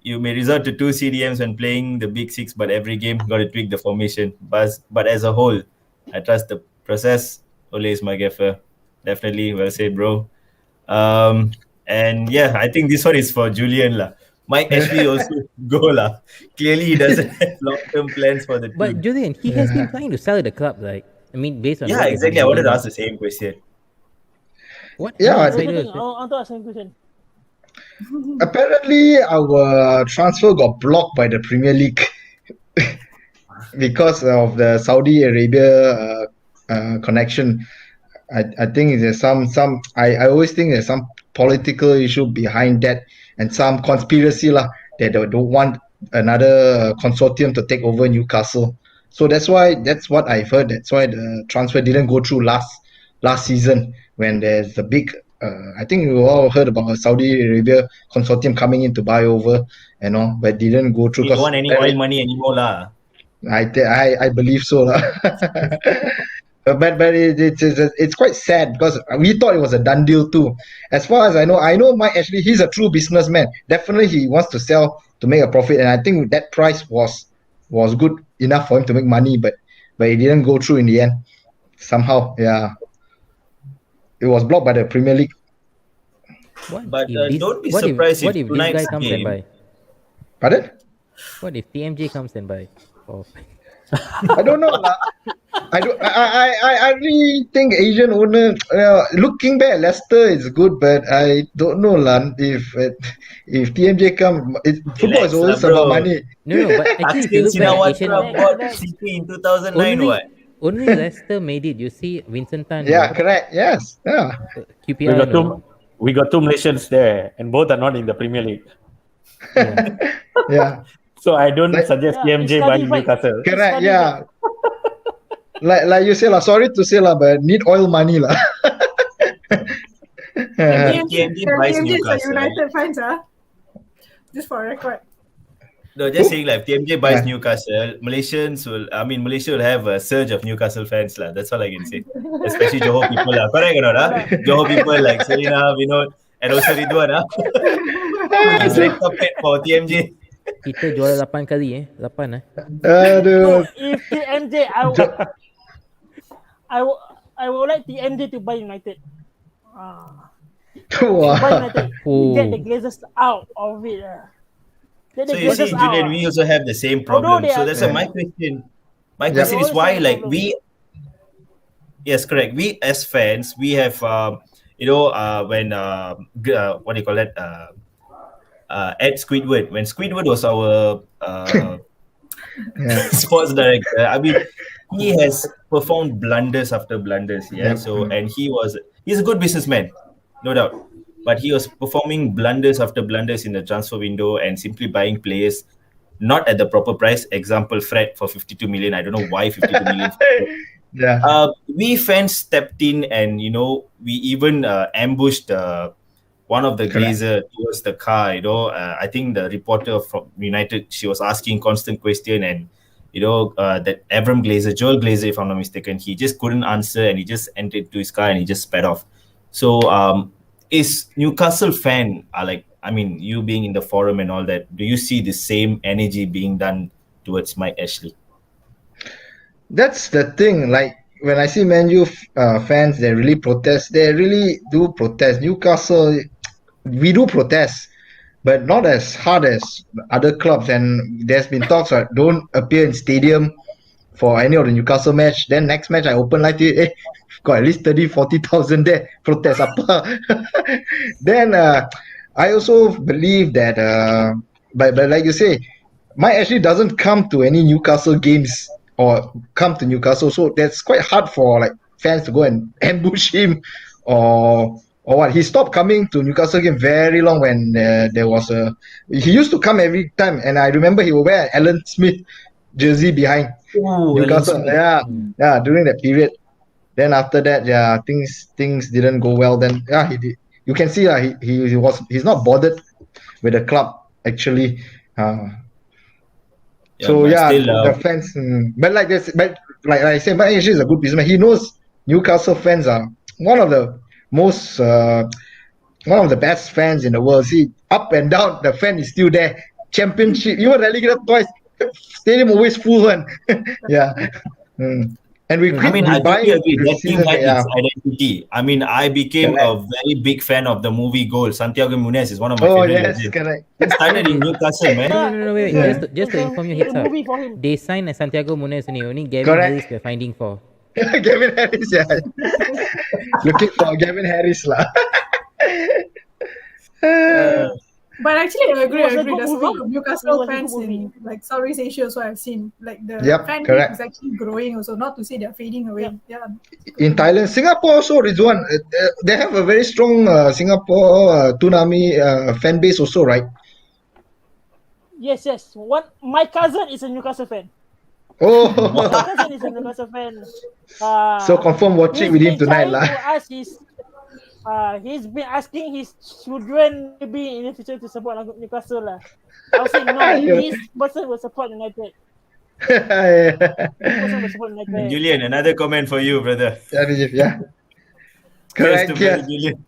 You may resort to 2 CDMs when playing the big six, but every game got to tweak the formation. But as a whole, I trust the process. Ole is my gaffer. Definitely, well said, bro. And yeah, I think this one is for Julian lah. Mike Ashley also go lah. Clearly, he doesn't have long-term plans for the team. But Julian, he has been trying to sell the club, like I mean, based on Yeah, what exactly. I wanted to ask the same question. What? Yeah, What I That's the insider thing. I want to ask him a question. Apparently, our transfer got blocked by the Premier League because of the Saudi Arabia connection. I think there's some I always think there's some political issue behind that and some conspiracy lah that they don't want another consortium to take over Newcastle. So that's what I've heard. That's why the transfer didn't go through last season when there's a big. I think we all heard about a Saudi Arabia consortium coming in to buy over and all, but didn't go through. You don't want any oil money anymore lah. I believe so lah. But it's quite sad because we thought it was a done deal too. As far as I know Mike actually he's a true businessman. Definitely he wants to sell to make a profit, and I think that price was good enough for him to make money, but it didn't go through in the end. Somehow, yeah, it was blocked by the Premier League. But don't be surprised what if if this guy tonight's comes and game. buy? Pardon? What if TMJ comes and buy? Oh. I don't know lah. I really think Asian owner looking back Leicester is good, but I don't know lah if TMJ come. Football is always Relax lah, about bro. money. No, but actually, if you look back at Asian, Sinawatra bought City in 2009 what? only Leicester made it. You see, Vincent Tan. Yeah, correct. Yes. Yeah. QPR. We got two Malaysians there, and both are not in the Premier League. Yeah. Yeah. So I don't suggest Yeah, TMJ it's buying study Newcastle. Correct. Study Yeah. Like you say lah. Sorry to say lah, but need oil money lah. TMJ buys TMJ is a Newcastle. United fans, just for record. No, just saying like if TMJ buys Newcastle, Malaysia will have a surge of Newcastle fans lah. That's all I can say. Especially Johor people lah. Correct or not? Johor people like Serena, Vinod, and also Ridwan. It's red carpet for TMJ. Kita juara 8 kali 8 Aduh. If TMJ, I would like TMJ to buy United. Dubai United. Get the Oh. Glazers out of it. Get So the you see, Glazers out. Julian, we also have the same Although problem. they So are, that's my question. My Yeah. question They is all why, same like problem. yes, correct. We as fans, we have, when what do you call it? Ed Squidward. When Squidward was our Yeah. sports director, I mean, he has performed blunders after blunders. Yeah. Yep. So and he's a good businessman, no doubt. But he was performing blunders after blunders in the transfer window and simply buying players not at the proper price. Example, Fred for 52 million. I don't know why 52 million. Yeah. We fans stepped in and we even ambushed one of the Correct. glazer towards the car. I think the reporter from United, she was asking constant question, and that Avram Glazer, Joel Glazer, if I'm not mistaken, he just couldn't answer and he just entered to his car and he just sped off. So is Newcastle fan are like, I mean, you being in the forum and all that, do you see the same energy being done towards Mike Ashley? That's the thing. Like when I see Man U fans, they really protest. They really do protest. Newcastle, we do protest, but not as hard as other clubs. And there's been talks like don't appear in stadium for any of the Newcastle match. Then next match I open like it, got at least 30,000-40,000 there protest apa. Then I also believe that but like you say, Mike actually doesn't come to any Newcastle games or come to Newcastle, so that's quite hard for like fans to go and ambush him or what. He stopped coming to Newcastle game very long when there was a. He used to come every time, and I remember he would wear Alan Smith jersey behind Newcastle. Yeah, during that period. Then after that, yeah, things didn't go well. Then yeah, he did. You can see he's not bothered with the club actually. So but yeah, still, the fans. But like this, but like I said, Mike Ashley is a good businessman. He knows Newcastle fans are one of the most, one of the best fans in the world. See, up and down, the fan is still there. Championship, even relegated twice. Stadium always full one. Yeah. And we I mean, I totally agree. That team season, had yeah. its identity. I mean, I became a very big fan of the movie Goal. Santiago Munez is one of my Oh favorite yes, legends. correct. It started in Newcastle, man. No, wait. Yeah. Just to inform you, heads a up. movie for him. They signed a Santiago Munez only Gavin Correct. Harris we're finding for. Gavin Harris, yeah. Looking for Gavin Harris lah. But actually, I agree. was a There's good a lot movie. of It Newcastle was a fans good movie. in like Southeast Asia. So I've seen like the Yep, fan correct. base is actually growing. Also, not to say they're fading away. Yeah. In Thailand, Singapore also Rizwan, they have a very strong Singapore Toonami fan base also, right? Yes. My cousin is a Newcastle fan. Oh, My cousin is a Newcastle fan. so confirm watching with him tonight lah. He's been asking his children maybe in the future to support Newcastle lah. I'll say no. This person will support United. This person will support United. Julian, another comment for you, brother. Yeah. Cheers Correct, to yes. Julian.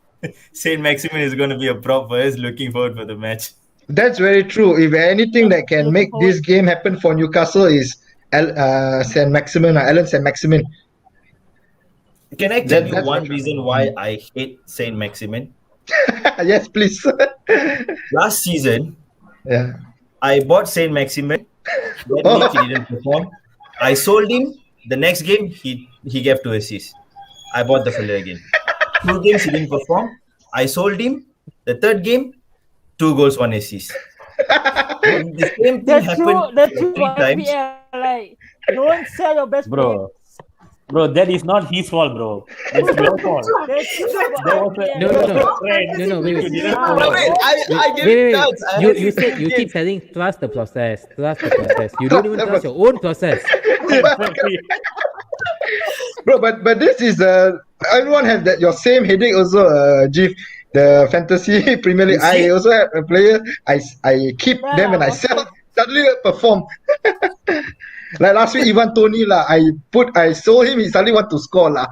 Saint Maximin is going to be a prop for us. Looking forward for the match. That's very true. If anything that can make this game happen for Newcastle is Saint Maximin, Alan Saint Maximin. Can I tell you That's one what- reason why I hate Saint Maximin? Yes, please. Last season, Yeah. I bought Saint Maximin. That week he didn't perform. I sold him. The next game he gave 2 assists. I bought the fella again. 2 games he didn't perform. I sold him. The third game, 2 goals, 1 assist. The same thing That's happened true. 3 times. Like, don't sell your best player. Bro, that is not his fault, bro. It's your fault. That's true. There was a- No. No, Wait. you didn't Ah, follow. Wait, I get Wait. nuts. I You had said you keep saying trust the process. You don't even trust your own process. Bro, but this is everyone has that your same headache also, Jeff. The fantasy Premier League. You see? I also have a player. I keep them and I sell. Suddenly perform. Like last week, Ivan Tony lah. I sold him. He suddenly want to score lah.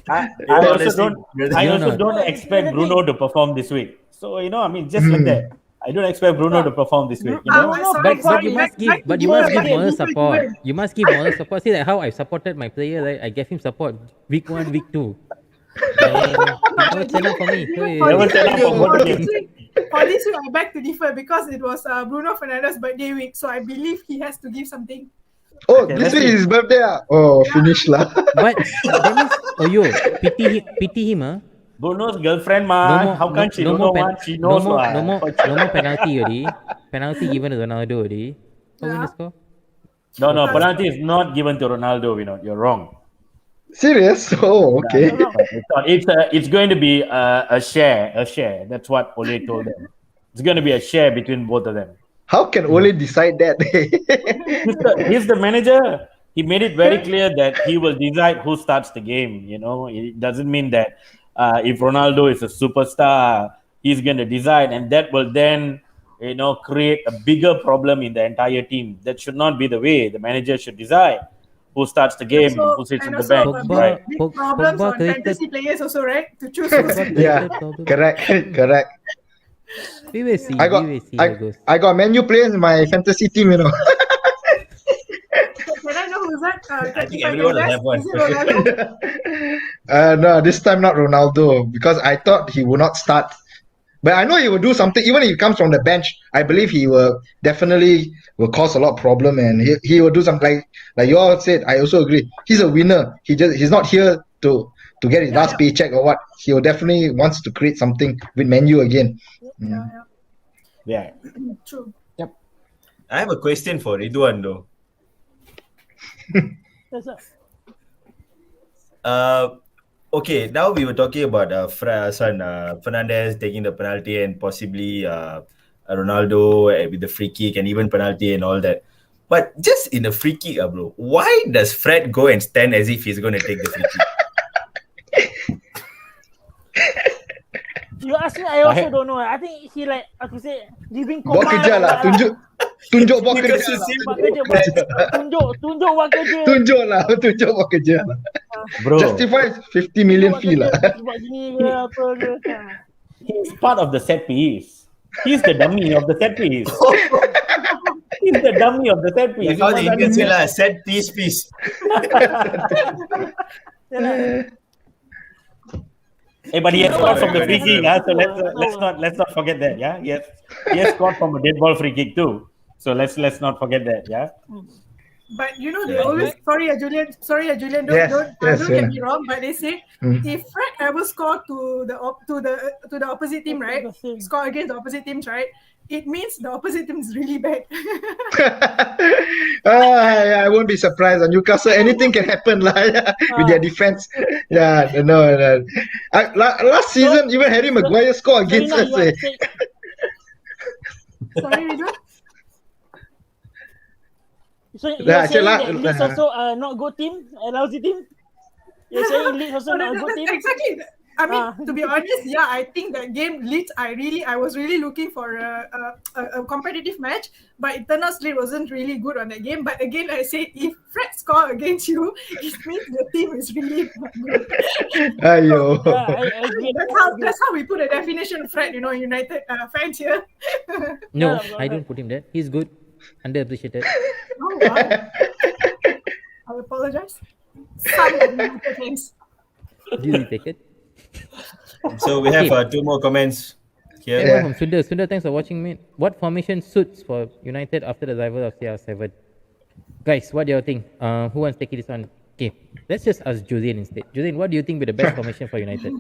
I Honestly, also don't expect Bruno to perform this week. So I mean, just like that. I don't expect Bruno to perform this week. But you must give moral Sorry. support. You must give moral support. See like how I supported my player, right? I gave him support week 1, week 2. He never turn up for me. Never turn up for both of you. For this week, I beg to differ because it was Bruno Fernandes' birthday week, so I believe he has to give something. Oh, Okay, this let's week see. is his birthday. Oh, finish lah. But that means, pity him, ah. Bruno's girlfriend, ma. No more, How come she don't know what she knows? no more penalty already. Penalty given to Ronaldo already. Who win the score? No, penalty is not given to Ronaldo. You're wrong. Serious? Oh, okay. It's going to be a share. That's what Ole told them. It's going to be a share between both of them. How can Ole decide that? He's the manager. He made it very clear that he will decide who starts the game. It doesn't mean that if Ronaldo is a superstar, he's going to decide, and that will then create a bigger problem in the entire team. That should not be the way. The manager should decide who starts the game and who sits on the bench. Pogba- Big Pog- problems Pogba on created- fantasy players also, right? To choose who's Yeah, correct. We will see. I got, we will see how it goes. I got menu players in my fantasy team. Can I know who's that? I think everyone will have one. Is it Ronaldo? No, this time not Ronaldo because I thought he would not start. But I know he will do something. Even if he comes from the bench, I believe he will definitely cause a lot of problem, and he will do something like you all said. I also agree. He's a winner. He's not here to get his last paycheck or what. He will definitely wants to create something with menu again. Yeah. True. I have a question for Ridwan though. Yes, sir. Okay, now we were talking about Fernandes taking the penalty and possibly Ronaldo with the free kick and even penalty and all that. But just in the free kick, bro, why does Fred go and stand as if he's going to take the free kick? You ask me, I also don't know. I think he giving Buat command. kerja lah. Tunjuk buat kerja. Because you see, Buat kerja, tunjuk buat kerja. Tunjuk buat kerja. Bro, Justify 50 million fee lah. Buat gini ke apa ke. he's part of the set piece. He's the dummy of the set piece. He's the dummy of the set piece. Like how the Indians say lah, set piece. Hey, but he has scored from the free kick, so let's not forget that. Yeah, yes, he has scored from a dead ball free kick too. So let's not forget that. Yeah. But they always Julian. Don't Yes, get me wrong. But they say if Fred ever scored to the opposite team, right? Score against the opposite teams, right? It means the opposite team is really bad. I won't be surprised. On Newcastle, anything can happen with their defense. Yeah, no. Last season, even Harry Maguire scored against us. Sorry, Ridwan? So you're saying that Leeds uh, also not good team, a lousy team? You're saying Leeds also not a good team? Exactly. I mean, to be honest, I think that game Leeds, I was really looking for a competitive match, but it turned out Leeds wasn't really good on that game. But again, I say if Fred score against you, it means the team is really not good. Ayo. I agree. That's how we put a definition of Fred, United fans here. No, I don't put him there. He's good. Underappreciated. Oh, wow. I apologize. Some of United fans. Duly taken. So we have two more comments here. Yeah. From Sundar. Sundar, thanks for watching, mate. What formation suits for United after the arrival of CR7? Guys, what do you think? Who wants to take this one? Okay, let's just ask Josian instead. Josian, what do you think will be the best formation for United?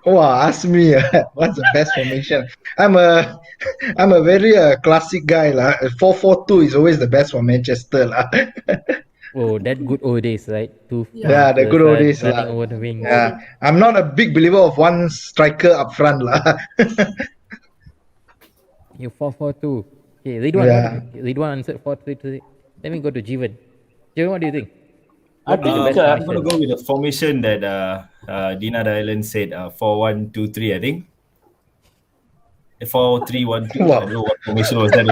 Ask me. What's the best formation? I'm a very classic guy lah. 4-4-2 is always the best for Manchester lah. Oh, that good old days, right? Yeah, the good old days running lah. over the wings. Yeah, I'm not a big believer of one striker up front lah. You 4-4-2. Okay, Ridwan answered 4-3-3. Let me go to Jeevan. Jeevan, what do you think? I think I'm going to go with the formation that Dina Dylan said, 4-1-2-3, I think. 4-3-1-2. Wow. I don't know what formation was that.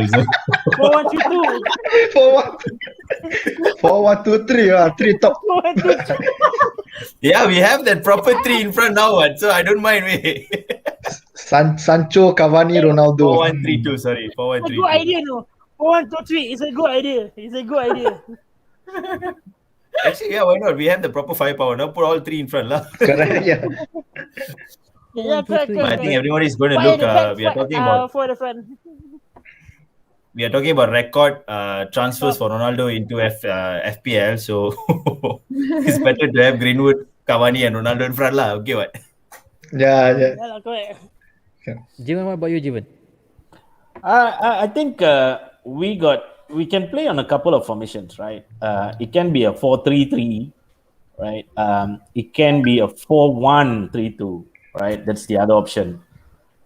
4-1-2-2. 4-1-2-3. Three top. 4-1-2-2. Yeah, we have that proper three in front now, so I don't mind. Sancho, Cavani, Ronaldo. 4-1-3-2, sorry. It's a good idea, no? 4-1-2-3. It's a good idea. Actually, yeah, why not? We have the proper firepower. Now put all three in front. Correct, yeah. Yeah, correct. I think everybody's going to Fire look. the back, We are talking about for the front. record transfers for Ronaldo into FPL. So it's better to have Greenwood, Cavani, and Ronaldo in front, lah. Okay, what? Yeah, yeah. Yeah, correct. Jivan, what about you, Jivan? I think we can play on a couple of formations, right? It can be a 4-3-3, right? It can be a 4-1-3-2, right? That's the other option.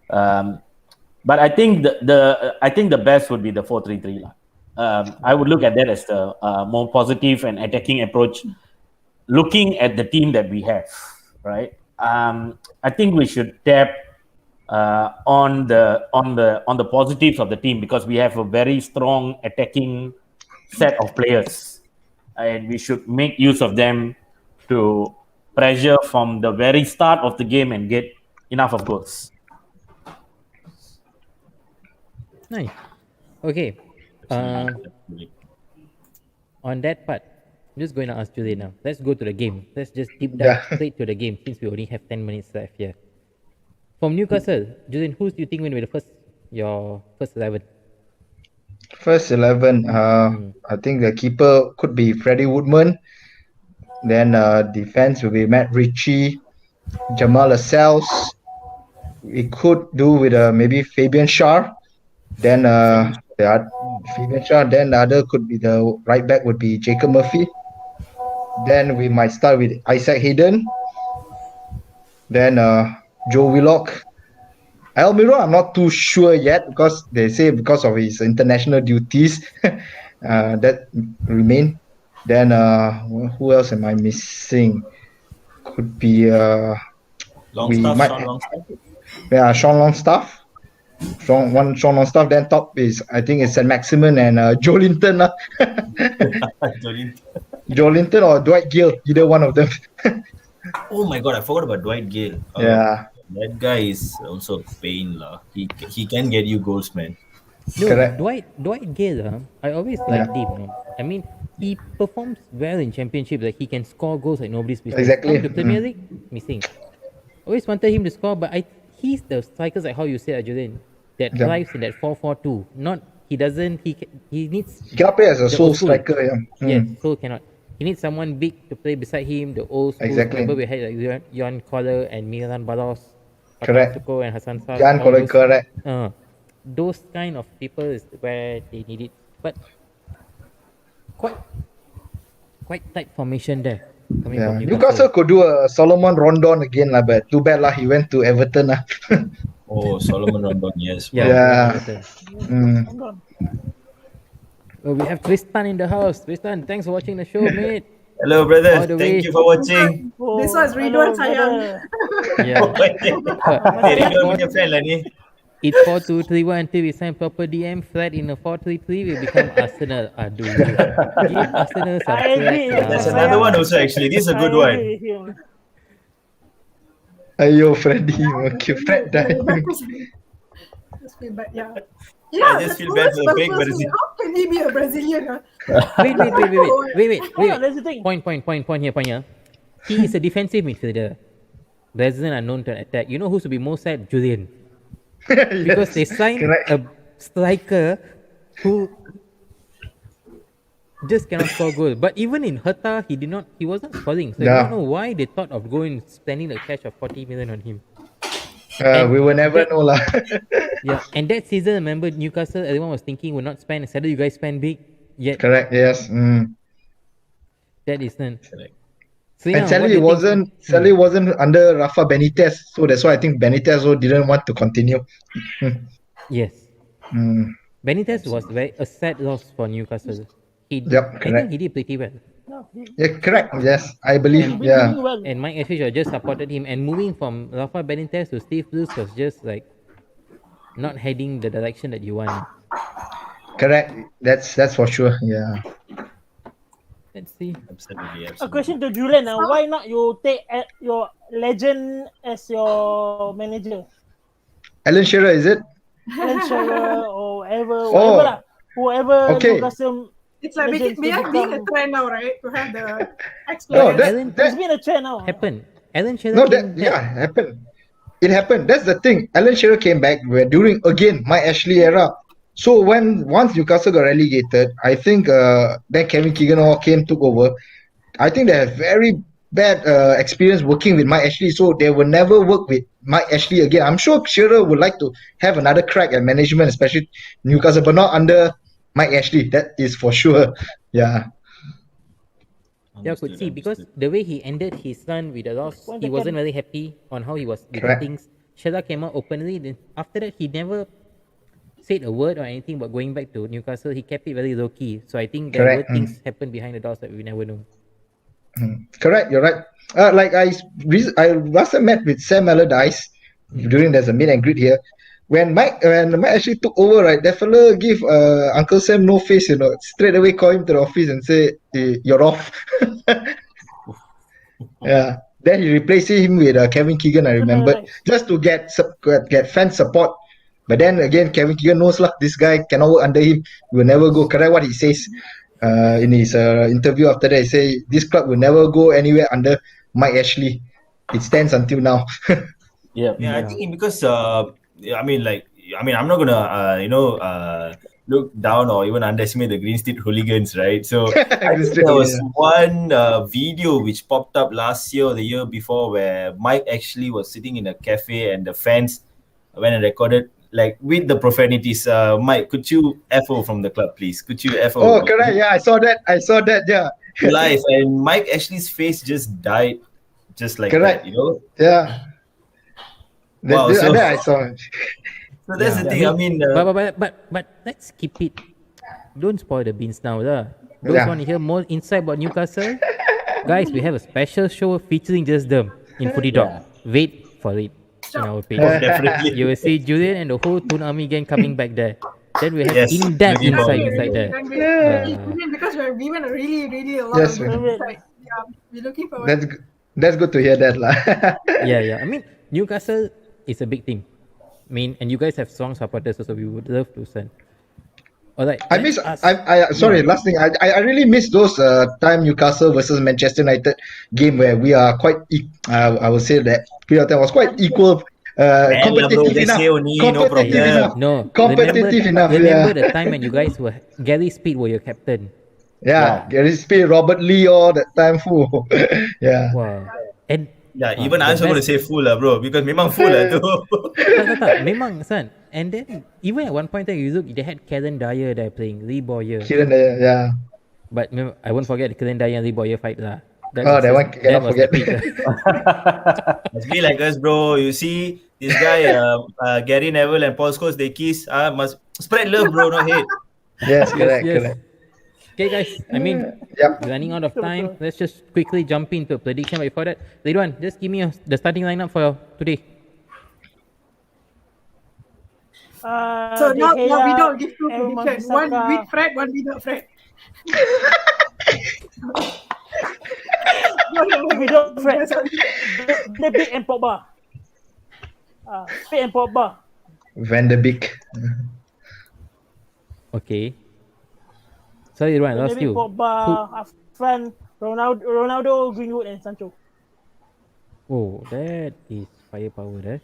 But I think the best would be the 4-3-3. I would look at that as the more positive and attacking approach, looking at the team that we have, right? I think we should tap on the positives of the team, because we have a very strong attacking set of players, and we should make use of them to pressure from the very start of the game and get enough of goals. Nice. Okay. On that part, I'm just going to ask Julian now. Let's go to the game. Let's just deep dive straight to the game, since we only have 10 minutes left here. From Newcastle, Julian, who do you think will be your first 11? First 11, I think the keeper could be Freddie Woodman. Then defense will be Matt Ritchie, Jamal Lascelles. We could do with maybe Fabian Schär. Then Fabian Schär. Then the other could be the right back would be Jacob Murphy. Then we might start with Isaac Hayden. Then Joe Willock. Almiro, I'm not too sure yet, because they say because of his international duties that remain. Then who else am I missing? Could be Longstaff. Yeah, Sean Longstaff. Sean Longstaff. Then top is, I think it's St. Maximin and Joe Linton. Joe Linton or Dwight Gill, either one of them. Oh my god, I forgot about Dwight Gale. Yeah. That guy is also a pain, lah. He can get you goals, man. No, Correct. Dwight Gale, I always liked him. I mean, he performs well in championship. Like, he can score goals like nobody's business. Exactly. Come to Premier League, missing. Always wanted him to score, but he's the strikers, like how you said, Julian, that thrives in that 4-4-2. He needs. He cannot play as a the sole old school. striker. Yeah. Yes, Soul cannot. He needs someone big to play beside him. The old school. Exactly. Remember we had like Jan Koller and Milan Baros, Correct. Tuko and Hassan Sar. Jan Koller, correct. Those kind of people is where they need it. But quite tight formation there. Coming from Newcastle could do a Solomon Rondon again, but too bad he went to Everton. Oh, Solomon Rondon, yes. Yeah. Well, we have Tristan in the house. Tristan, thanks for watching the show, mate. Hello, brother. All the Thank way. you for watching. This was Ridwan sayang. Yeah. Ridwan punya fan lah ni. It's 4-2-3-1 until we sign proper DM. Flat in a 4-3-3 will become Arsenal. Aduh. Give Arsenal some I agree. slack, There's lah. another one also, actually. This is a good one. Ayo, Freddy. Okay, Fred died. Just feel bad, yeah. I just feel bad for the fake Brazilian. How can he be a Brazilian? Wait. That's the thing. Point here. He is a defensive midfielder. Brazilian are known to attack. You know who should be most sad? Julian. Because they signed a striker who just cannot score goal. But even in Hertha, he wasn't scoring. So I don't know why they thought of spending the cash of 40 million on him. We will never know lah. Yeah, and that season, remember Newcastle, everyone was thinking we'll not spend. Suddenly you guys spend big. Yet Correct. Yes. that isn't. Correct. So And Sally wasn't under Rafa Benitez, so that's why I think Benitez didn't want to continue. Yes. Benitez was a sad loss for Newcastle. I think he did pretty well. Yeah, correct. Yes, I believe. Yeah. And Mike Ashley just supported him. And moving from Rafa Benitez to Steve Bruce was just like not heading the direction that you want. Correct. That's for sure. Yeah. Let's see. Absolutely. A question to Julian. Why not you take your legend as your manager? Alan Shearer, is it? Alan Shearer or whatever. Whoever Newcastle. It's like being a trend now, right? To have the No, ex-players. It's been a trend now. Happened. Alan Shearer No, came that back. happened. It happened. That's the thing. Alan Shearer came back during again my Ashley era. So once Newcastle got relegated, I think then Kevin Keegan all took over. I think they have very bad experience working with Mike Ashley, so they will never work with Mike Ashley again. I'm sure Shearer would like to have another crack at management, especially Newcastle, but not under Mike Ashley. That is for sure. Yeah. Yeah, I could see because the way he ended his run with the loss, he wasn't really happy on how he was doing Correct. things. Shearer came out openly. Then after that, he never said a word or anything about going back to Newcastle. He kept it very low key. So I think there were Correct. things happen behind the doors that we never know. Correct, you're right. Like I last time met with Sam Allardyce during there's a meet and greet here. When Mike actually took over, right, that fella give Uncle Sam no face, straight away call him to the office and say, you're off. Yeah. Then he replaced him with Kevin Keegan, I remember, just to get fan support. But then again, Kevin Keegan knows lah, this guy cannot work under him. Will never go. Correct what he says in his interview after that. He say this club will never go anywhere under Mike Ashley. It stands until now. Yeah. I think because I'm not gonna look down or even underestimate the Green Street hooligans, right? So I think there was one video which popped up last year or the year before where Mike actually was sitting in a cafe and the fans went and recorded like with the profanities. Mike, could you FO from the club, please? Could you FO? Oh, correct. Yeah, I saw that. Yeah. Live, and Mike Ashley's face just died, just like correct. that. Yeah. Wow. So I saw it. So that's the thing. I mean, but let's keep it. Don't spoil the beans now, lah. Those want to hear more insight about Newcastle, guys, we have a special show featuring just them in Footy Talk. Wait for it in our page. Definitely. You will see Julian and the whole Toon Army gang coming back there. Then we have in-depth insight inside there. Because we're given a really a lot Yes, of insight. Yeah, we're looking forward. That's good to hear that lah. Yeah. I mean, Newcastle is a big team. I mean, and you guys have strong supporters, so we would love to send. All right. Sorry, last thing. I really miss those time Newcastle versus Manchester United game where we are quite. I would say that period of time was quite equal. Competitive enough. Competitive enough. Remember the time when you guys were Gary Speed were your captain. Yeah, Gary Speed, Robert Lee, all that time. Yeah. Wow. And even I also going to say full lah, bro, because memang full lah tu. tak, memang son. And then even at one point you look, they had Karen Dyer there playing, Lee Boyer. Karen Dyer, yeah. But I won't forget the Karen Dyer and Lee Boyer fight lah. That one cannot forget. Must be like us, bro. You see this guy, Gary Neville and Paul Scholes, they kiss. Must spread love, bro, not hate. Yes, correct. Okay, guys. I mean, running out of time. Let's just quickly jump into a prediction. But before that, Ridwan, just give me the starting lineup for today. So now we don't give two predictions. One with Fred, one without Fred. Without Fred. The Beek and Pogba. Fred and Pogba. Van de Beek. Okay. Sorry, Ridwan, lost you. Pogba, Afran, Ronaldo, Greenwood, and Sancho. Oh, that is firepower there.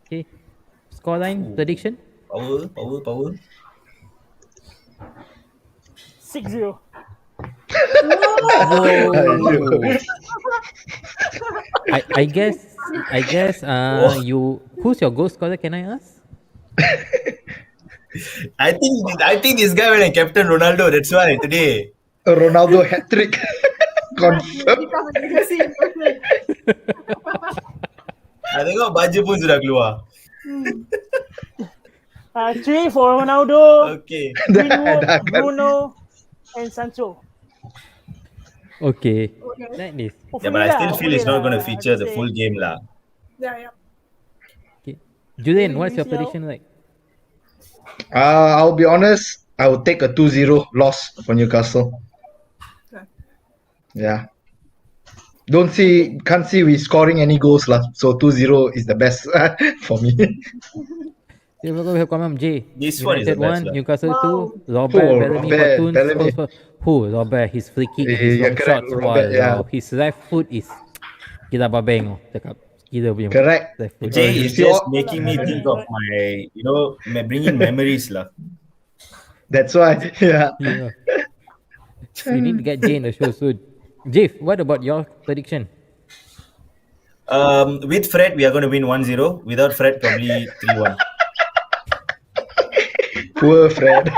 Okay. Scoreline prediction? Power. 6-0. I guess you who's your goal scorer, can I ask? I think this guy went and captain Ronaldo, that's why today. Ronaldo hat-trick. Confirm. Tengok baju pun sudah keluar. 3 for Ronaldo, Okay. Greenwood, Bruno, and Sancho. Okay. That is. Yeah, but I still feel it's not going to feature the full game lah. Yeah. Okay. Julian, what's your prediction like? I'll be honest, I will take a 2-0 loss for Newcastle. Yeah. Can't see we scoring any goals lah. So 2-0 is the best for me. We have comment J. This one is the best 1, Newcastle 2, Robert, Bellamy for Robert, his free kick, his long shots, his left foot is Kita babeng cakap. Kita punya. Correct. left foot. Jay You is see just all- making me think of my, bringing memories lah. That's why. Yeah. Yeah. We need to get Jay in the show soon. Jay, what about your prediction? With Fred, we are going to win 1-0. Without Fred, probably 3-1. Poor Fred.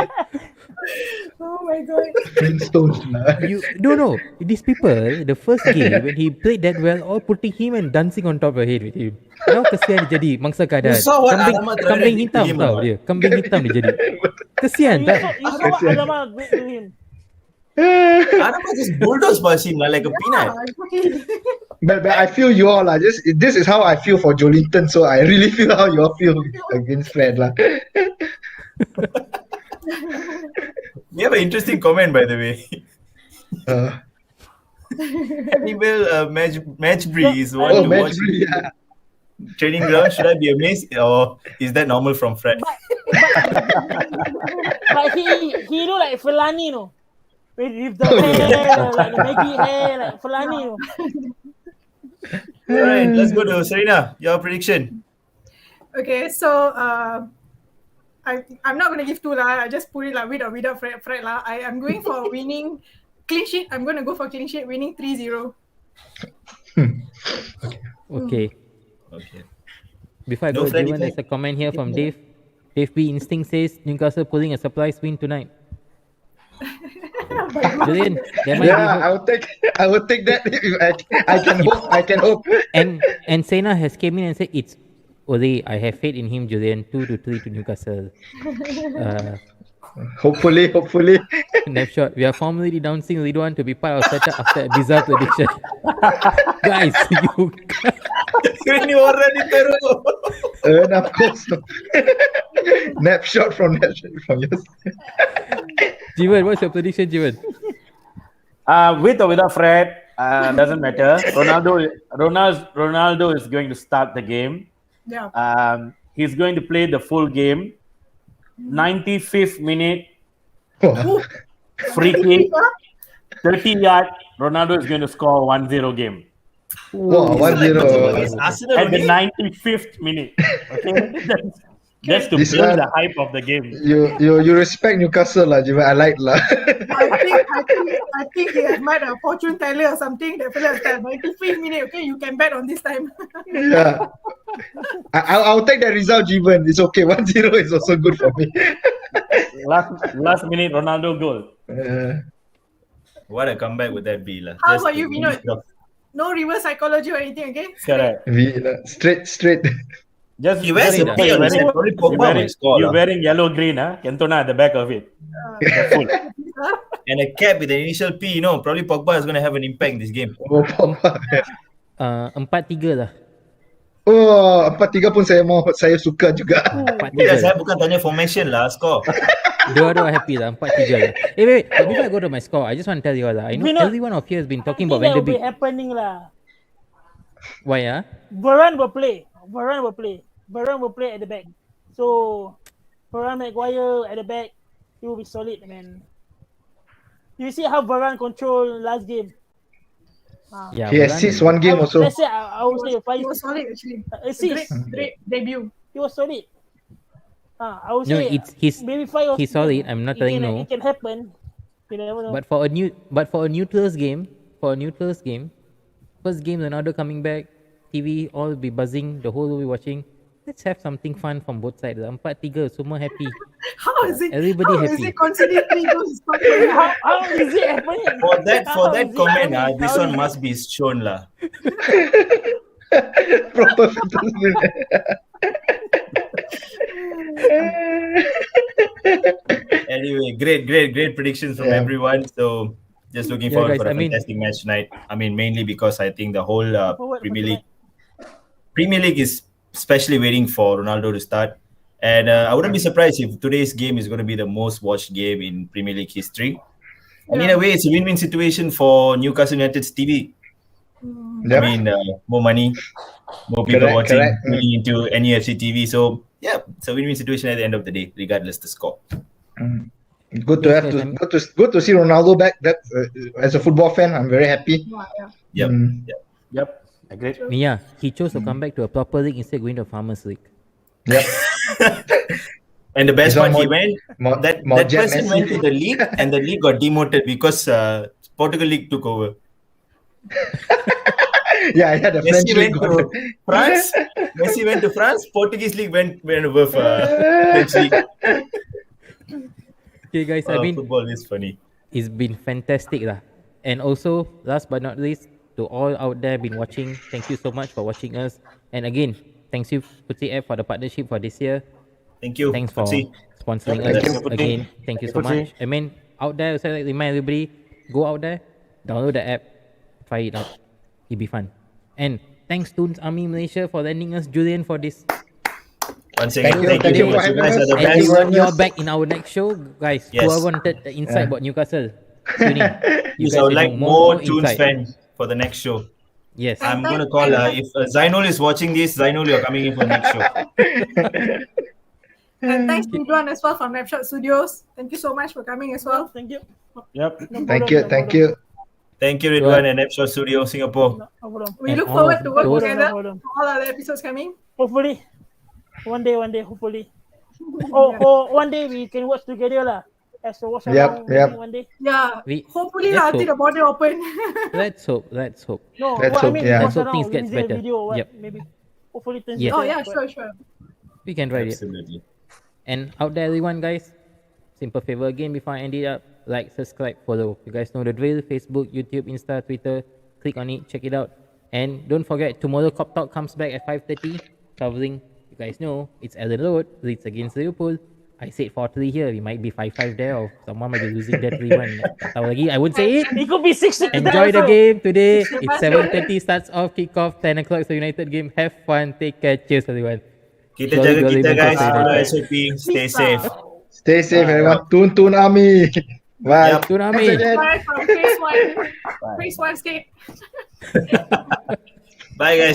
Oh my god. Flintstones. You no. These people, the first game when he played that well, all putting him and dancing on top of head with him. Now kesian dia jadi mangsa keadaan. You saw what Kambing, Alamat kambing did to hitam him tau or not? dia. Kambing hitam dia jadi. Kesian tak? You saw what Adama did to him. Adama just bulldozed past him like a peanut. But I feel you all lah. This is how I feel for Jolinton. So I really feel how you all feel against Fred lah. We have an interesting comment, by the way. Animal match breeze. Want to watch Matchbury, yeah. training ground? Should I be amazed, or is that normal from Fred? But he look like Felani, no? With the hair, like the Maggie hair, like Felani, no? All right, let's go to Serena. Your prediction. Okay, so I'm not gonna give two lah. I just put it like with or without Fred lah. I am going for winning clean sheet. I'm gonna go for clean sheet, winning 3-0. Okay. Okay. Before I No go, Freddy Jiwan, Fred. there's a comment here from Dave. Dave B Instinct says Newcastle pulling a surprise win tonight. Julian, there might be Yeah, hope. I will take that. I can hope. And Sena has came in and said it's Ole, I have faith in him, Julian. 2-3 to Newcastle. Hopefully. Snapshot. We are formally denouncing Ridwan to be part of setup after a bizarre prediction. Guys, you Ini orang ni teruk. And of course, snapshot from yours. Jiwan, what's your prediction, Jiwan? With or without Fred, doesn't matter. Ronaldo is going to start the game. Yeah. He's going to play the full game. 95th minute, free kick, 30 yard. Ronaldo is going to score 1-0 game. Wow, 1-0. Arsenal At the only? 95th minute. Okay? That's to This build one- the hype of the game. You respect Newcastle lah, Jivan. I like lah. I think he has made a fortune teller or something. That fella has said 93 minutes. Okay, you can bet on this time. Yeah. I'll take that result, Jivan. It's okay. 1-0 is also good for me. Last minute Ronaldo goal. What a comeback would that be lah? How Just about the you, Vinod? boost of- No reverse psychology or anything. Okay. Correct. Straight. Just He wears a very- P on his very- head. Probably Pogba you're will score you're lah. wearing yellow green, huh? Cantona at the back of it. Full. And a cap with an initial P, probably Pogba is going to have an impact in this game. Oh, Pogba. 4-3 lah. Oh, 4-3 pun saya suka juga. 4-3 Saya lah. bukan tanya formation lah, score. Dua-dua happy lah. 4-3 lah. Wait. But before I go to my score, I just want to tell you all lah. I know Vinod, everyone of you has been talking I about think that will be Vanderbeek. happening lah. Why ah? Varane will play. Varane will play at the back. So Varane, Maguire at the back, he will be solid, man. You see how Varane control last game. Yeah, He Varane assists is- one game also. Let's say I would say He was solid actually. assist. Great debut. He was solid. I would No, say he's maybe 5 or he's 6 solid. games. I'm not It telling can- no. It can happen. You never know. But for a neutrals game, first game Ronaldo coming back, TV all be buzzing, the whole will be watching. Let's have something fun from both sides. 4-3 semua happy. How is it? Everybody how happy. Is it considered 3 goals? how is it happening? For that How is it comment, happening? this How one is must be shown lah. Proper fantasy. Anyway, great predictions from everyone. So just looking Yeah, forward guys, for a I mean- fantastic match tonight. I mean, mainly because I think the whole Forward for Premier League is especially waiting for Ronaldo to start. And I wouldn't be surprised if today's game is going to be the most watched game in Premier League history. And in a way, it's a win-win situation for Newcastle United's TV. Yep. I mean, more money, more people Correct, watching, correct. tuning into NUFC TV. So, yeah, it's a win-win situation at the end of the day, regardless the score. Good to have good to see Ronaldo back. That as a football fan, I'm very happy. Yeah. Yep. Mm. Yep. Yep. Agreed. Yeah, he chose to come back to a proper league instead of going to a farmers league. Yep. And the best This one part, he more- went. more- That more that Jet person Messi. went to the league, and the league got demoted because Portugal league took over. Yeah, the French Messi league went got to France. Messi went to France. Portuguese league went above French league. Okay, guys, I mean, Football is funny. it's been fantastic lah. And also, last but not least, to all out there been watching, thank you so much for watching us. And again, thanks you Footy app for the partnership for this year. Thank you. Thanks for Footsie. sponsoring Thank us you. again. Thank you so much. I mean, out there, so I remind everybody, go out there, download the app, try it out. It'll be fun. And thanks to Army Malaysia for lending us Julian for this. Once again, Thank you very for much. You having guys us. are the Thank And best. you you, very you're much. back in our next show, guys. Yes. Whoever wanted the insight about Newcastle, tune in. You Yes, guys I would will like know more Tunes insight. fans for the next show. Yes. I'm going to call if Zainul is watching this. Zainul, you're coming in for the next show. And thanks to Ridwan as well from Snapshot Studios. Thank you so much for coming as well. Thank you. Yep. No Thank problem, you. no Thank problem. you. Thank you, Ridwan and Epshot Studio, Singapore. No problem. We And look all forward of to work those- together No problem. for all our episodes coming. Hopefully, one day, hopefully. Or one day we can watch together lah. As a watch along Yep. one day. Yeah. We- Hopefully let's until hope. the border open. Let's hope. Let's hope. No, Let's what I hope, mean, yeah. watch Let's hope around, things gets release a better. video or what, Yep. maybe. Hopefully things Yes. Oh better, yeah, but- sure, sure. We can try it. Absolutely. And out there, everyone, guys, simple favor again before I end it up, like, subscribe, follow. You guys know the drill. Facebook, YouTube, Insta, Twitter. Click on it, check it out. And don't forget, tomorrow Cop Talk comes back at 5:30. Covering, you guys know, it's Ellen Road, Leeds against Liverpool. I said 4-3 here. We might be 5-5 there, or someone might be losing that 3-1. Tak tahu lagi. I won't say it. It could be 6-6. Enjoy the game today. It's Bye. 7:30 starts off, kickoff, 10 o'clock. So United game. Have fun. Take care. Cheers, everyone. Kita Jolly, jaga jolly kita, guys. Manchester Follow United. SOP. Stay safe. Stay safe, everyone. Tune Army. Bye. Yep. Tsunami. Thanks again. Bye from Phase 1. Phase 1 state. Bye, guys.